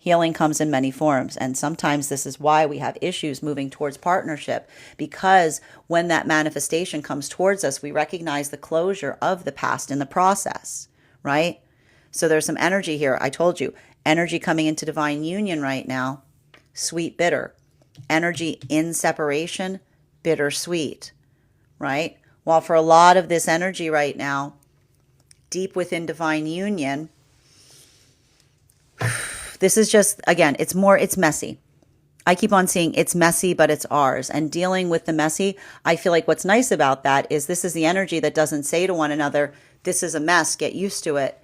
Healing comes in many forms, and sometimes this is why we have issues moving towards partnership, because when that manifestation comes towards us, we recognize the closure of the past in the process, right? So there's some energy here. I told you, energy coming into divine union right now, sweet, bitter. Energy in separation, bittersweet, right? While for a lot of this energy right now, deep within divine union, this is just, again, it's messy. I keep on seeing it's messy, but it's ours. And dealing with the messy, I feel like what's nice about that is this is the energy that doesn't say to one another, this is a mess, get used to it.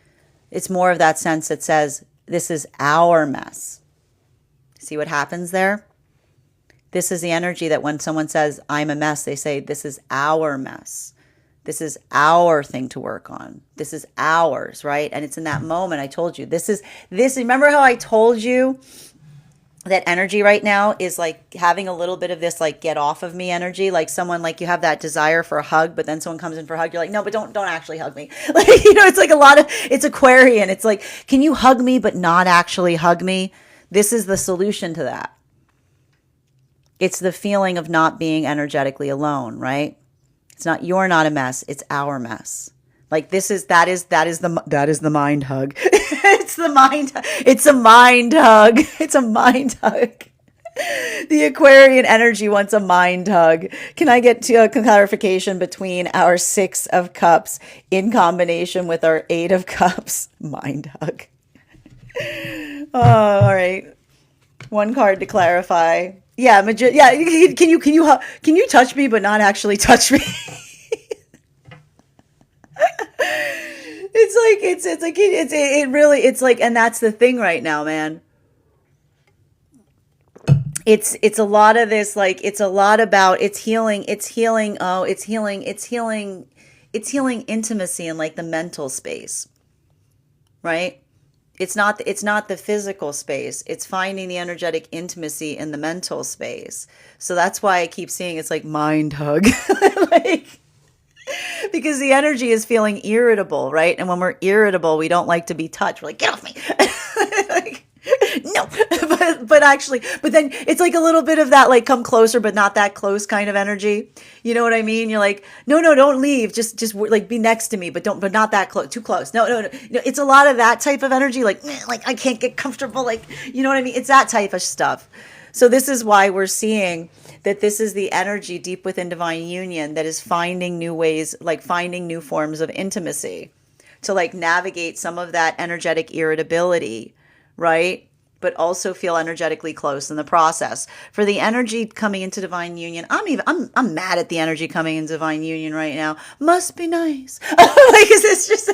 It's more of that sense that says, this is our mess. See what happens there? This is the energy that when someone says, I'm a mess, they say, this is our mess. This is our thing to work on. This is ours, right? And it's in that moment I told you, this. Remember how I told you that energy right now is like having a little bit of this like get off of me energy, like someone, like you have that desire for a hug, but then someone comes in for a hug, you're like, no, but don't actually hug me. Like, it's like it's Aquarian. It's like, can you hug me but not actually hug me? This is the solution to that. It's the feeling of not being energetically alone, right? It's not, you're not a mess, it's our mess. Like that is the mind hug. It's a mind hug. It's a mind hug. The Aquarian energy wants a mind hug. Can I get to a clarification between our 6 of Cups in combination with our 8 of Cups? Mind hug. Oh, all right. One card to clarify. Yeah, can you touch me but not actually touch me? It's like, and that's the thing right now, man. It's a lot of this, like, it's a lot about, it's healing intimacy in like the mental space, right? It's not the physical space. It's finding the energetic intimacy in the mental space. So that's why I keep seeing it's like mind hug. Like, because the energy is feeling irritable, right? And when we're irritable, we don't like to be touched. We're like, get off me. Like, no, but then it's like a little bit of that, like, come closer, but not that close kind of energy. You know what I mean? You're like, no, don't leave. Just like be next to me, but not that close, too close. No. It's a lot of that type of energy. Like I can't get comfortable. Like, you know what I mean? It's that type of stuff. So this is why we're seeing that this is the energy deep within divine union that is finding new ways, like finding new forms of intimacy to like navigate some of that energetic irritability, right? But also feel energetically close in the process. For the energy coming into divine union, I'm mad at the energy coming into divine union right now. Must be nice. Like, it's just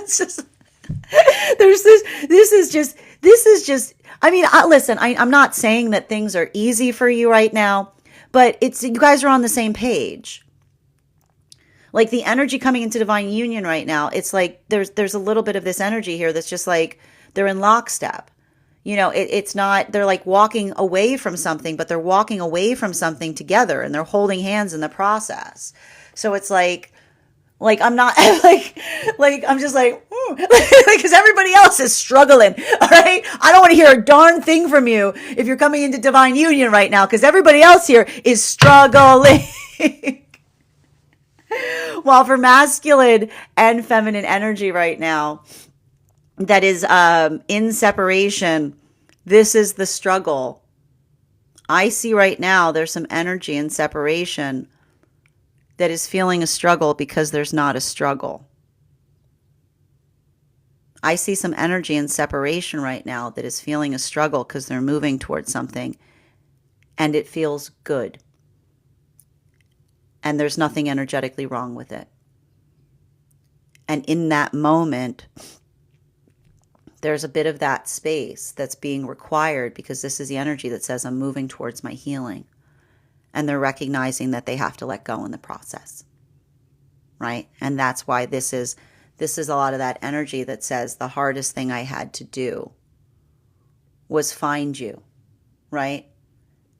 this is just, I mean, listen, I'm not saying that things are easy for you right now, but you guys are on the same page. Like the energy coming into divine union right now, it's like there's a little bit of this energy here that's just like they're in lockstep. It's not, they're like walking away from something, but they're walking away from something together and they're holding hands in the process. So it's like I'm not like I'm just like, because everybody else is struggling. All right. I don't want to hear a darn thing from you if you're coming into divine union right now, because everybody else here is struggling. While for masculine and feminine energy right now, that is in separation, this is the struggle. I see right now there's some energy in separation that is feeling a struggle because there's not a struggle. I see some energy in separation right now that is feeling a struggle because they're moving towards something and it feels good. And there's nothing energetically wrong with it. And in that moment, there's a bit of that space that's being required because this is the energy that says I'm moving towards my healing. And they're recognizing that they have to let go in the process, right? And that's why this is a lot of that energy that says the hardest thing I had to do was find you, right?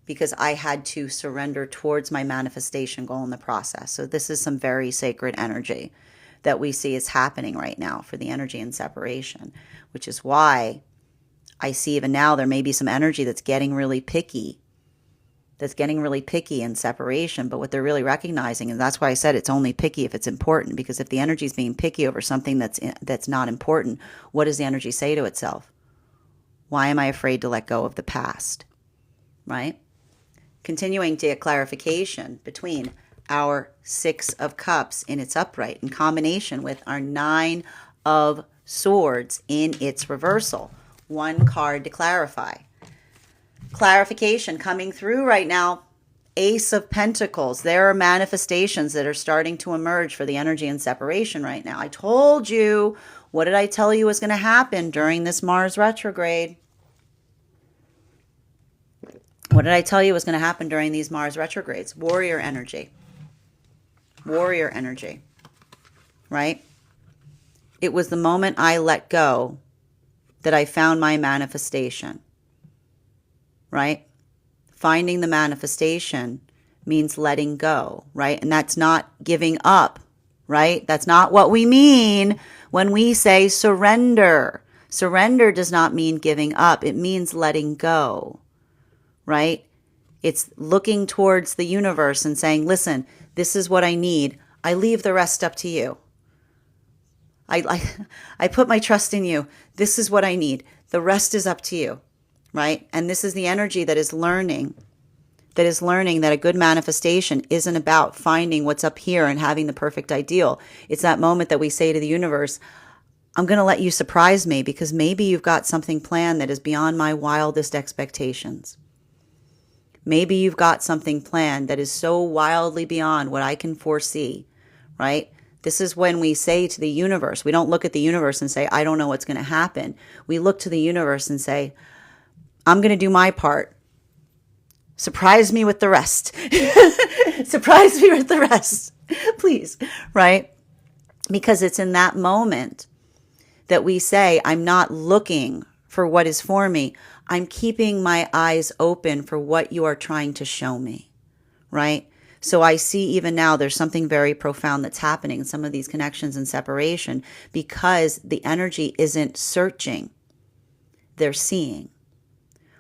Because I had to surrender towards my manifestation goal in the process. So this is some very sacred energy that we see is happening right now for the energy in separation, which is why I see even now there may be some energy that's getting really picky in separation. But what they're really recognizing, and that's why I said it's only picky if it's important, because if the energy is being picky over something that's not important, what does the energy say to itself? Why am I afraid to let go of the past, right? Continuing to get clarification between our 6 of Cups in its upright in combination with our 9 of Swords in its reversal. One card to clarify. Clarification coming through right now. Ace of Pentacles. There are manifestations that are starting to emerge for the energy and separation right now. I told you. What did I tell you was going to happen during this Mars retrograde? What did I tell you was going to happen during these Mars retrogrades? Warrior energy. Warrior energy. Right? It was the moment I let go that I found my manifestation. Right? Finding the manifestation means letting go, right? And that's not giving up, right? That's not what we mean when we say surrender. Surrender does not mean giving up. It means letting go, right? It's looking towards the universe and saying, listen, this is what I need. I leave the rest up to you. I put my trust in you. This is what I need. The rest is up to you. Right? And this is the energy that is learning that a good manifestation isn't about finding what's up here and having the perfect ideal. It's that moment that we say to the universe, I'm going to let you surprise me because maybe you've got something planned that is beyond my wildest expectations. Maybe you've got something planned that is so wildly beyond what I can foresee, right? This is when we say to the universe, we don't look at the universe and say, I don't know what's going to happen. We look to the universe and say, I'm going to do my part. Surprise me with the rest. Surprise me with the rest. Please. Right? Because it's in that moment that we say, I'm not looking for what is for me. I'm keeping my eyes open for what you are trying to show me. Right? So I see even now there's something very profound that's happening in some of these connections and separation because the energy isn't searching. They're seeing.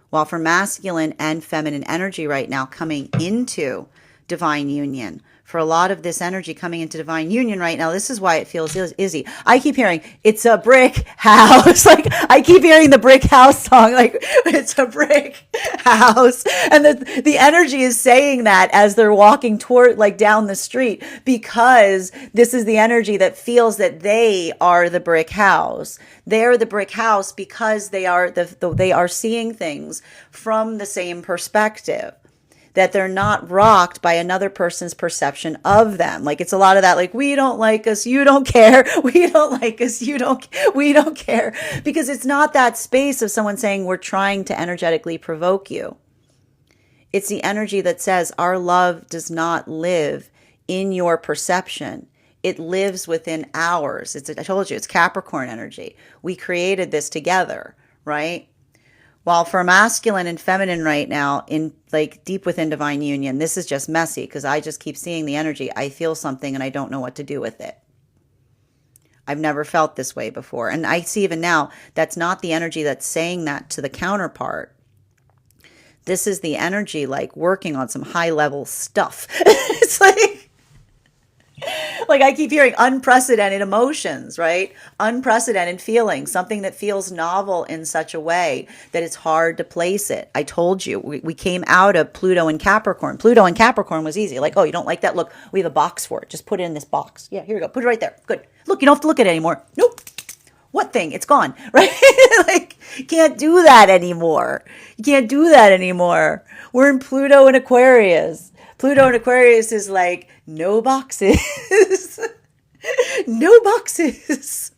While for masculine and feminine energy right now coming into divine union, for a lot of this energy coming into divine union right now, this is why it feels easy. I keep hearing, it's a brick house. Like, I keep hearing the brick house song, like, it's a brick house. And the energy is saying that as they're walking toward, like, down the street, because this is the energy that feels that they are the brick house. They're the brick house because they are seeing things from the same perspective. That they're not rocked by another person's perception of them. Like, it's a lot of that, like, we don't like us, you don't care. We don't like us, we don't care. Because it's not that space of someone saying we're trying to energetically provoke you. It's the energy that says our love does not live in your perception. It lives within ours. I told you, it's Capricorn energy. We created this together, right? While for masculine and feminine right now, in like deep within divine union, this is just messy because I just keep seeing the energy. I feel something and I don't know what to do with it. I've never felt this way before. And I see even now, that's not the energy that's saying that to the counterpart. This is the energy like working on some high level stuff. It's like I keep hearing unprecedented emotions, right? Unprecedented feelings, something that feels novel in such a way that it's hard to place it. I told you, we came out of Pluto and Capricorn. Pluto and Capricorn was easy. Like, oh, you don't like that? Look, we have a box for it. Just put it in this box. Yeah, here you go. Put it right there. Good. Look, you don't have to look at it anymore. Nope. What thing? It's gone, right? Like, you can't do that anymore. You can't do that anymore. We're in Pluto and Aquarius. Pluto and Aquarius is like, no boxes. No boxes.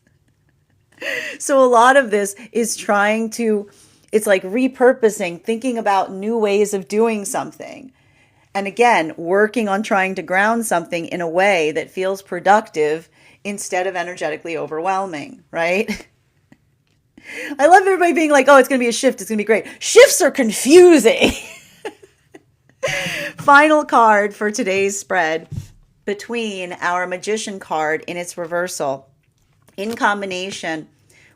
So a lot of this is it's like repurposing, thinking about new ways of doing something. And again, working on trying to ground something in a way that feels productive instead of energetically overwhelming, right? I love everybody being like, oh, it's going to be a shift. It's going to be great. Shifts are confusing. Final card for today's spread between our Magician card in its reversal in combination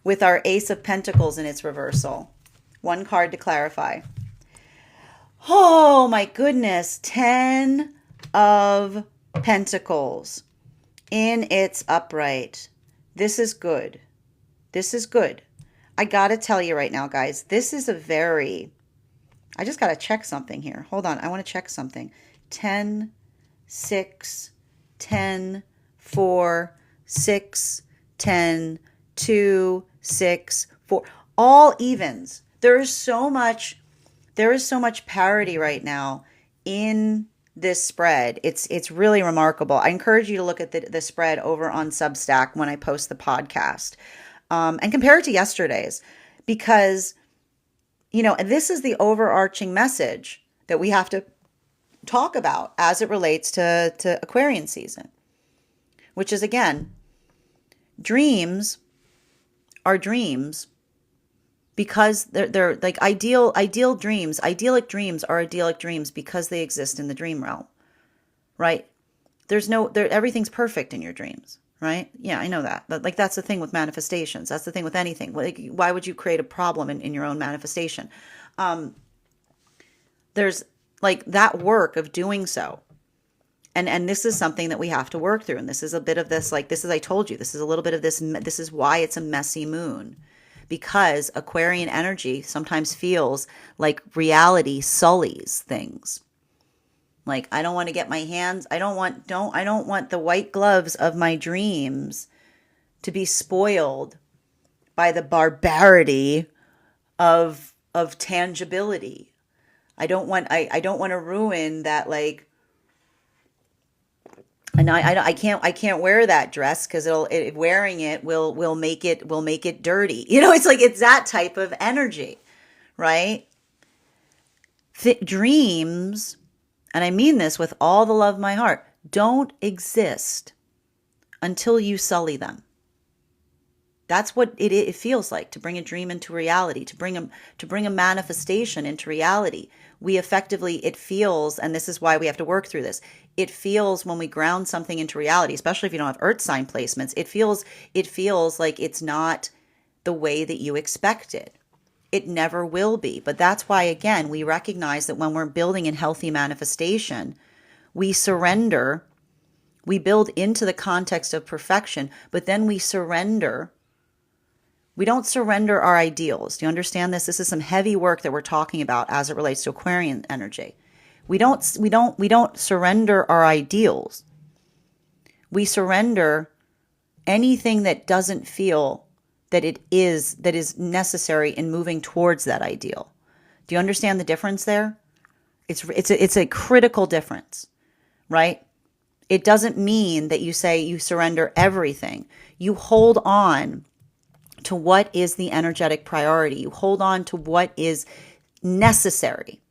with our Ace of Pentacles in its reversal. One card to clarify. Oh my goodness. 10 of Pentacles in its upright. This is good. This is good. I got to tell you right now, guys, this is I just got to check something here. Hold on. I want to check something. 10, 6, 10, 4, 6, 10, 2, 6, 4. All evens. There is so much There is so much parity right now in this spread. It's really remarkable. I encourage you to look at the spread over on Substack when I post the podcast, and compare it to yesterday's, because this is the overarching message that we have to talk about as it relates to Aquarian season, which is, again, dreams are dreams because they're like idyllic dreams are idyllic dreams because they exist in the dream realm, right? Everything's perfect in your dreams, right? Yeah, I know that. But like, that's the thing with manifestations. That's the thing with anything. Like, why would you create a problem in your own manifestation? There's like that work of doing so. And this is something that we have to work through. And this is a bit of this, like, this is, I told you, this is a little bit of this. This is why it's a messy moon, because Aquarian energy sometimes feels like reality sullies things. Like, I don't want to get my hands, I don't want the white gloves of my dreams to be spoiled by the barbarity of tangibility. I don't want to ruin that, like, and I can't wear that dress because wearing it will make it dirty. It's like, it's that type of energy, right? Dreams, and I mean this with all the love of my heart, don't exist until you sully them. That's what it feels like to bring a dream into reality, to bring a manifestation into reality. It feels, and this is why we have to work through this. It feels, when we ground something into reality, especially if you don't have earth sign placements, it feels like it's not the way that you expected. It never will be. But that's why, again, we recognize that when we're building in healthy manifestation, we surrender, we build into the context of perfection, but then we surrender. We don't surrender our ideals. Do you understand this? This is some heavy work that we're talking about as it relates to Aquarian energy. We don't surrender our ideals. We surrender anything that doesn't feel that is necessary in moving towards that ideal. Do you understand the difference there? It's a critical difference, right? It doesn't mean that you say you surrender everything. You hold on to what is the energetic priority. You hold on to what is necessary,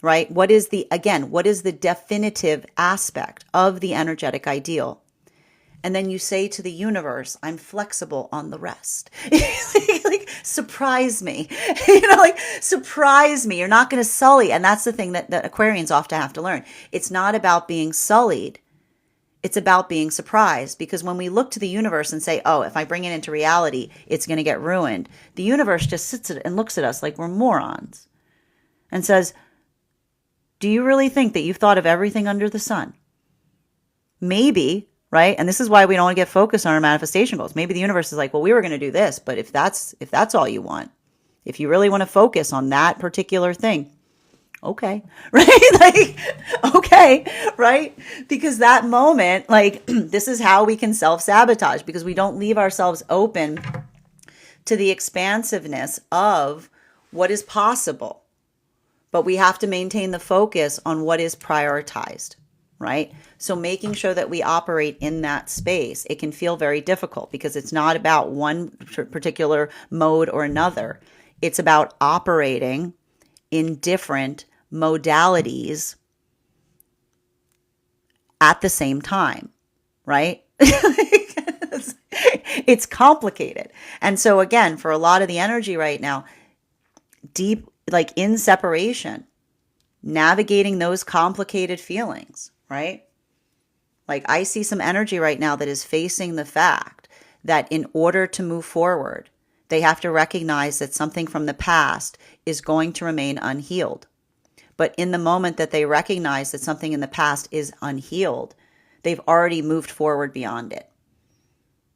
right? What is the definitive aspect of the energetic ideal? And then you say to the universe, I'm flexible on the rest. Like, surprise me, surprise me. You're not going to sully. And that's the thing that Aquarians often have to learn. It's not about being sullied. It's about being surprised, because when we look to the universe and say, oh, if I bring it into reality, it's going to get ruined, the universe just sits and looks at us like we're morons and says, do you really think that you've thought of everything under the sun? Maybe, right? And this is why we don't want to get focused on our manifestation goals. Maybe the universe is like, well, we were going to do this, but if that's all you want, if you really want to focus on that particular thing, okay, right? Like, okay, right? Because that moment, like, this is how we can self-sabotage, because we don't leave ourselves open to the expansiveness of what is possible. But we have to maintain the focus on what is prioritized, right? So making sure that we operate in that space, it can feel very difficult because it's not about one particular mode or another. It's about operating in different modalities at the same time, right? It's complicated. And so again, for a lot of the energy right now, deep, like in separation, navigating those complicated feelings, right? Like, I see some energy right now that is facing the fact that in order to move forward, they have to recognize that something from the past is going to remain unhealed. But in the moment that they recognize that something in the past is unhealed, they've already moved forward beyond it,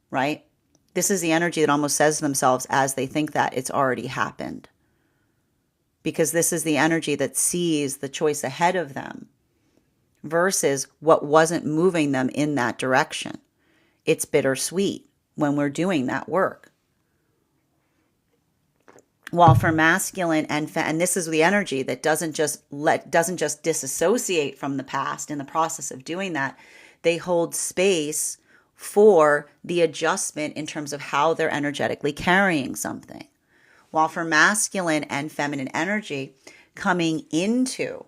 right? This is the energy that almost says to themselves, as they think that, it's already happened. Because this is the energy that sees the choice ahead of them versus what wasn't moving them in that direction. It's bittersweet when we're doing that work. While for masculine and this is the energy that doesn't just disassociate from the past in the process of doing that. They hold space for the adjustment in terms of how they're energetically carrying something. While for masculine and feminine energy coming into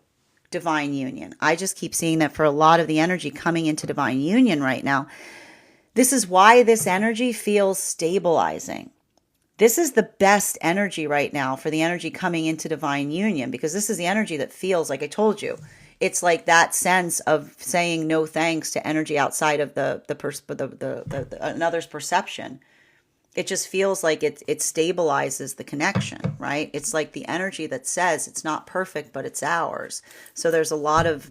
divine union, I just keep seeing that for a lot of the energy coming into divine union right now. This is why this energy feels stabilizing. This is the best energy right now for the energy coming into divine union, because this is the energy that feels like I told you. It's like that sense of saying no thanks to energy outside of another's perception. It just feels like it stabilizes the connection, right? It's like the energy that says it's not perfect, but it's ours. So there's a lot of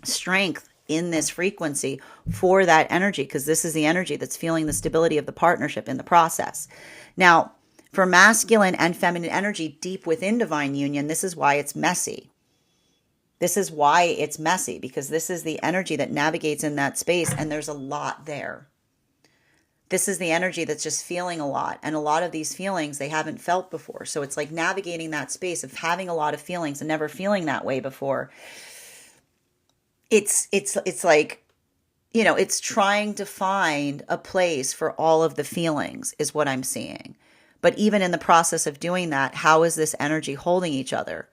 strength in this frequency for that energy, because this is the energy that's feeling the stability of the partnership in the process. Now, for masculine and feminine energy deep within divine union, this is why it's messy. This is why it's messy, because this is the energy that navigates in that space, and there's a lot there. This is the energy that's just feeling a lot, and a lot of these feelings they haven't felt before. So it's like navigating that space of having a lot of feelings and never feeling that way before. It's like, it's trying to find a place for all of the feelings is what I'm seeing. But even in the process of doing that, how is this energy holding each other?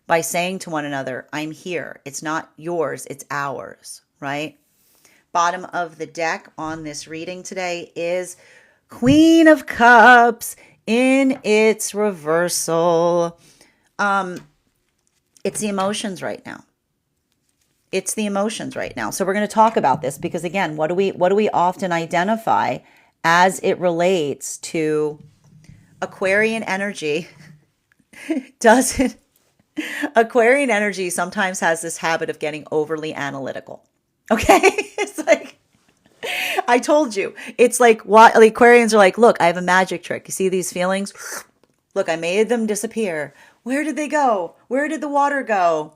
By saying to one another, I'm here. It's not yours, it's ours, right? Bottom of the deck on this reading today is Queen of Cups in its reversal. It's the emotions right now. It's the emotions right now. So we're going to talk about this because, again, what do we often identify as it relates to Aquarian energy? Aquarian energy sometimes has this habit of getting overly analytical. Okay? It's like, I told you. It's like what the Aquarians are like, look, I have a magic trick. You see these feelings? Look, I made them disappear. Where did they go? Where did the water go?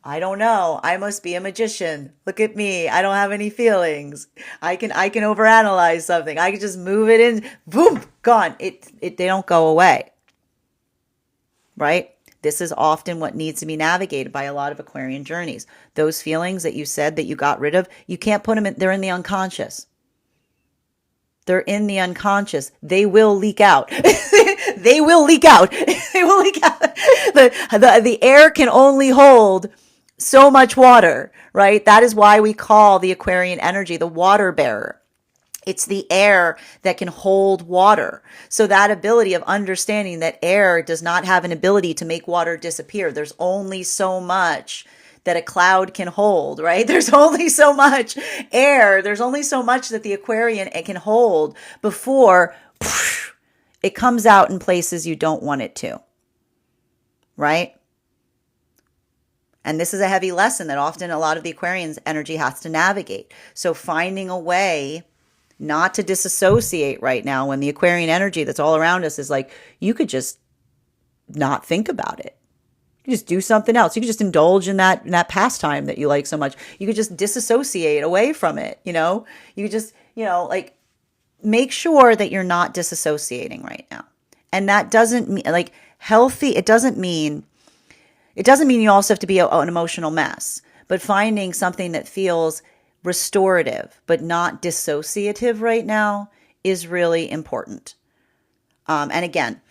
I don't know. I must be a magician. Look at me. I don't have any feelings. I can overanalyze something. I can just move it in. Boom, gone. They don't go away. Right? This is often what needs to be navigated by a lot of Aquarian journeys. Those feelings that you said that you got rid of, you can't put them in, they're in the unconscious. They're in the unconscious. They will leak out. They will leak out. They will leak out. The air can only hold so much water, right? That is why we call the Aquarian energy the water bearer. It's the air that can hold water. So that ability of understanding that air does not have an ability to make water disappear. There's only so much that a cloud can hold, right? There's only so much air. There's only so much that the Aquarian can hold before it comes out in places you don't want it to, right? And this is a heavy lesson that often a lot of the Aquarian's energy has to navigate. So finding a way not to disassociate right now when the Aquarian energy that's all around us is like, you could just not think about it. You just do something else. You could just indulge in that pastime that you like so much. You could just disassociate away from it. You could just, like make sure that you're not disassociating right now. And that doesn't mean like healthy. It doesn't mean you also have to be an emotional mess, but finding something that feels restorative, but not dissociative right now is really important. And again,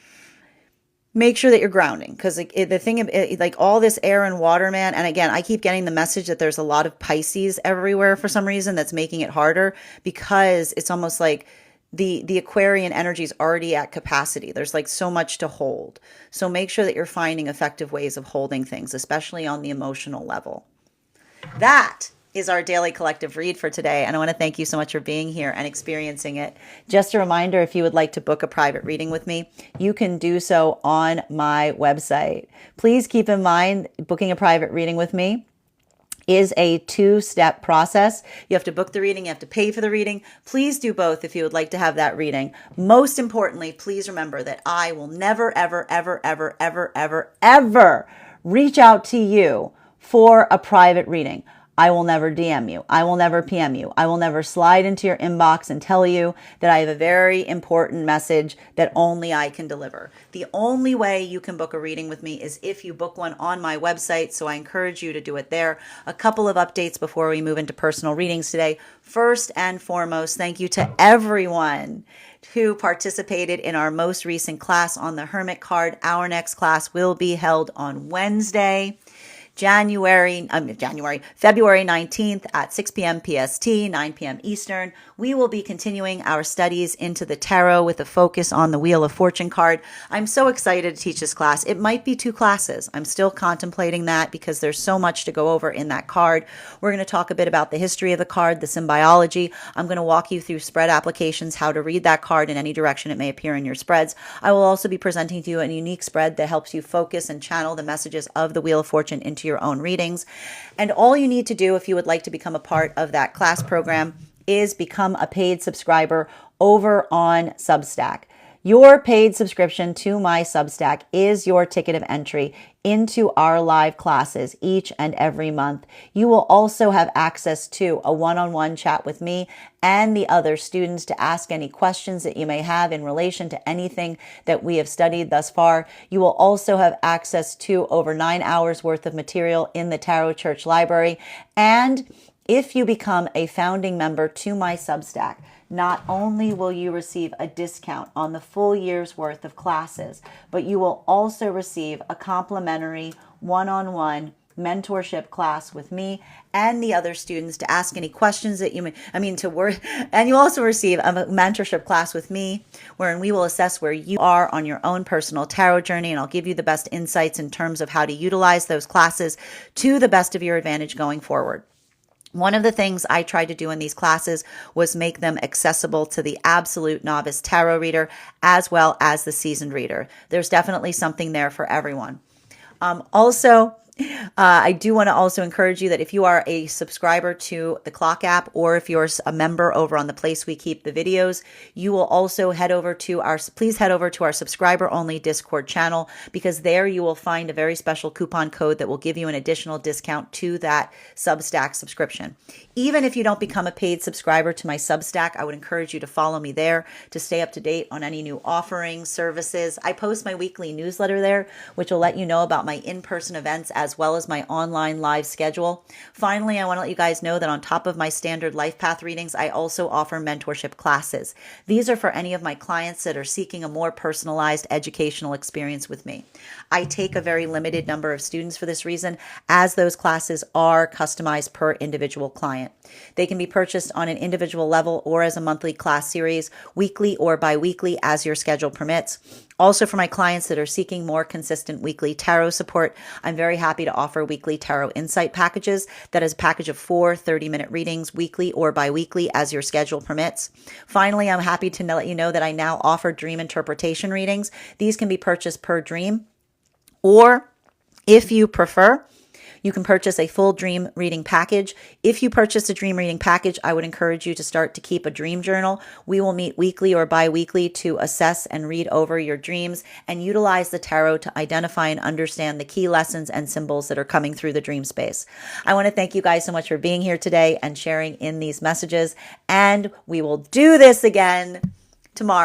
make sure that you're grounding, because the thing, like all this air and water, man. And again, I keep getting the message that there's a lot of Pisces everywhere for some reason that's making it harder, because it's almost like the Aquarian energy is already at capacity. There's like so much to hold. So make sure that you're finding effective ways of holding things, especially on the emotional level. That is our daily collective read for today. And I want to thank you so much for being here and experiencing it. Just a reminder, if you would like to book a private reading with me, you can do so on my website. Please keep in mind, booking a private reading with me is a 2-step process. You have to book the reading, you have to pay for the reading. Please do both if you would like to have that reading. Most importantly, please remember that I will never, ever, ever, ever, ever, ever, ever reach out to you for a private reading. I will never DM you. I will never PM you. I will never slide into your inbox and tell you that I have a very important message that only I can deliver. The only way you can book a reading with me is if you book one on my website, so I encourage you to do it there. A couple of updates before we move into personal readings today. First and foremost, thank you to everyone who participated in our most recent class on the Hermit card. Our next class will be held on Wednesday, February 19th at 6 p.m. PST, 9 p.m. Eastern. We will be continuing our studies into the tarot with a focus on the Wheel of Fortune card. I'm so excited to teach this class. It might be 2 classes. I'm still contemplating that because there's so much to go over in that card. We're going to talk a bit about the history of the card, the symbiology. I'm going to walk you through spread applications, how to read that card in any direction it may appear in your spreads. I will also be presenting to you a unique spread that helps you focus and channel the messages of the Wheel of Fortune into your own readings. And all you need to do if you would like to become a part of that class program is become a paid subscriber over on Substack. Your paid subscription to my Substack is your ticket of entry into our live classes each and every month. You will also have access to a one-on-one chat with me and the other students to ask any questions that you may have in relation to anything that we have studied thus far. You will also have access to over 9 hours worth of material in the Tarot Church Library. And if you become a founding member to my Substack, not only will you receive a discount on the full year's worth of classes, but you will also receive a complimentary one-on-one mentorship class with me and the other students to ask any questions that you may, and you also receive a mentorship class with me wherein we will assess where you are on your own personal tarot journey, and I'll give you the best insights in terms of how to utilize those classes to the best of your advantage going forward. One of the things I tried to do in these classes was make them accessible to the absolute novice tarot reader as well as the seasoned reader. There's definitely something there for everyone. I do want to also encourage you that if you are a subscriber to the Clock app, or if you're a member over on the place we keep the videos, you will also please head over to our subscriber only Discord channel, because there you will find a very special coupon code that will give you an additional discount to that Substack subscription. Even if you don't become a paid subscriber to my Substack, I would encourage you to follow me there to stay up to date on any new offerings, services. I post my weekly newsletter there, which will let you know about my in-person events as well as my online live schedule. Finally, I want to let you guys know that on top of my standard life path readings, I also offer mentorship classes. These are for any of my clients that are seeking a more personalized educational experience with me. I take a very limited number of students for this reason, as those classes are customized per individual client. They can be purchased on an individual level or as a monthly class series, weekly or bi-weekly as your schedule permits. Also, for my clients that are seeking more consistent weekly tarot support, I'm very happy to offer weekly tarot insight packages. That is a package of 4 30-minute readings weekly or bi-weekly as your schedule permits. Finally, I'm happy to let you know that I now offer dream interpretation readings. These can be purchased per dream, or if you prefer, you can purchase a full dream reading package. If you purchase a dream reading package, I would encourage you to start to keep a dream journal. We will meet weekly or bi-weekly to assess and read over your dreams and utilize the tarot to identify and understand the key lessons and symbols that are coming through the dream space. I want to thank you guys so much for being here today and sharing in these messages, and we will do this again tomorrow.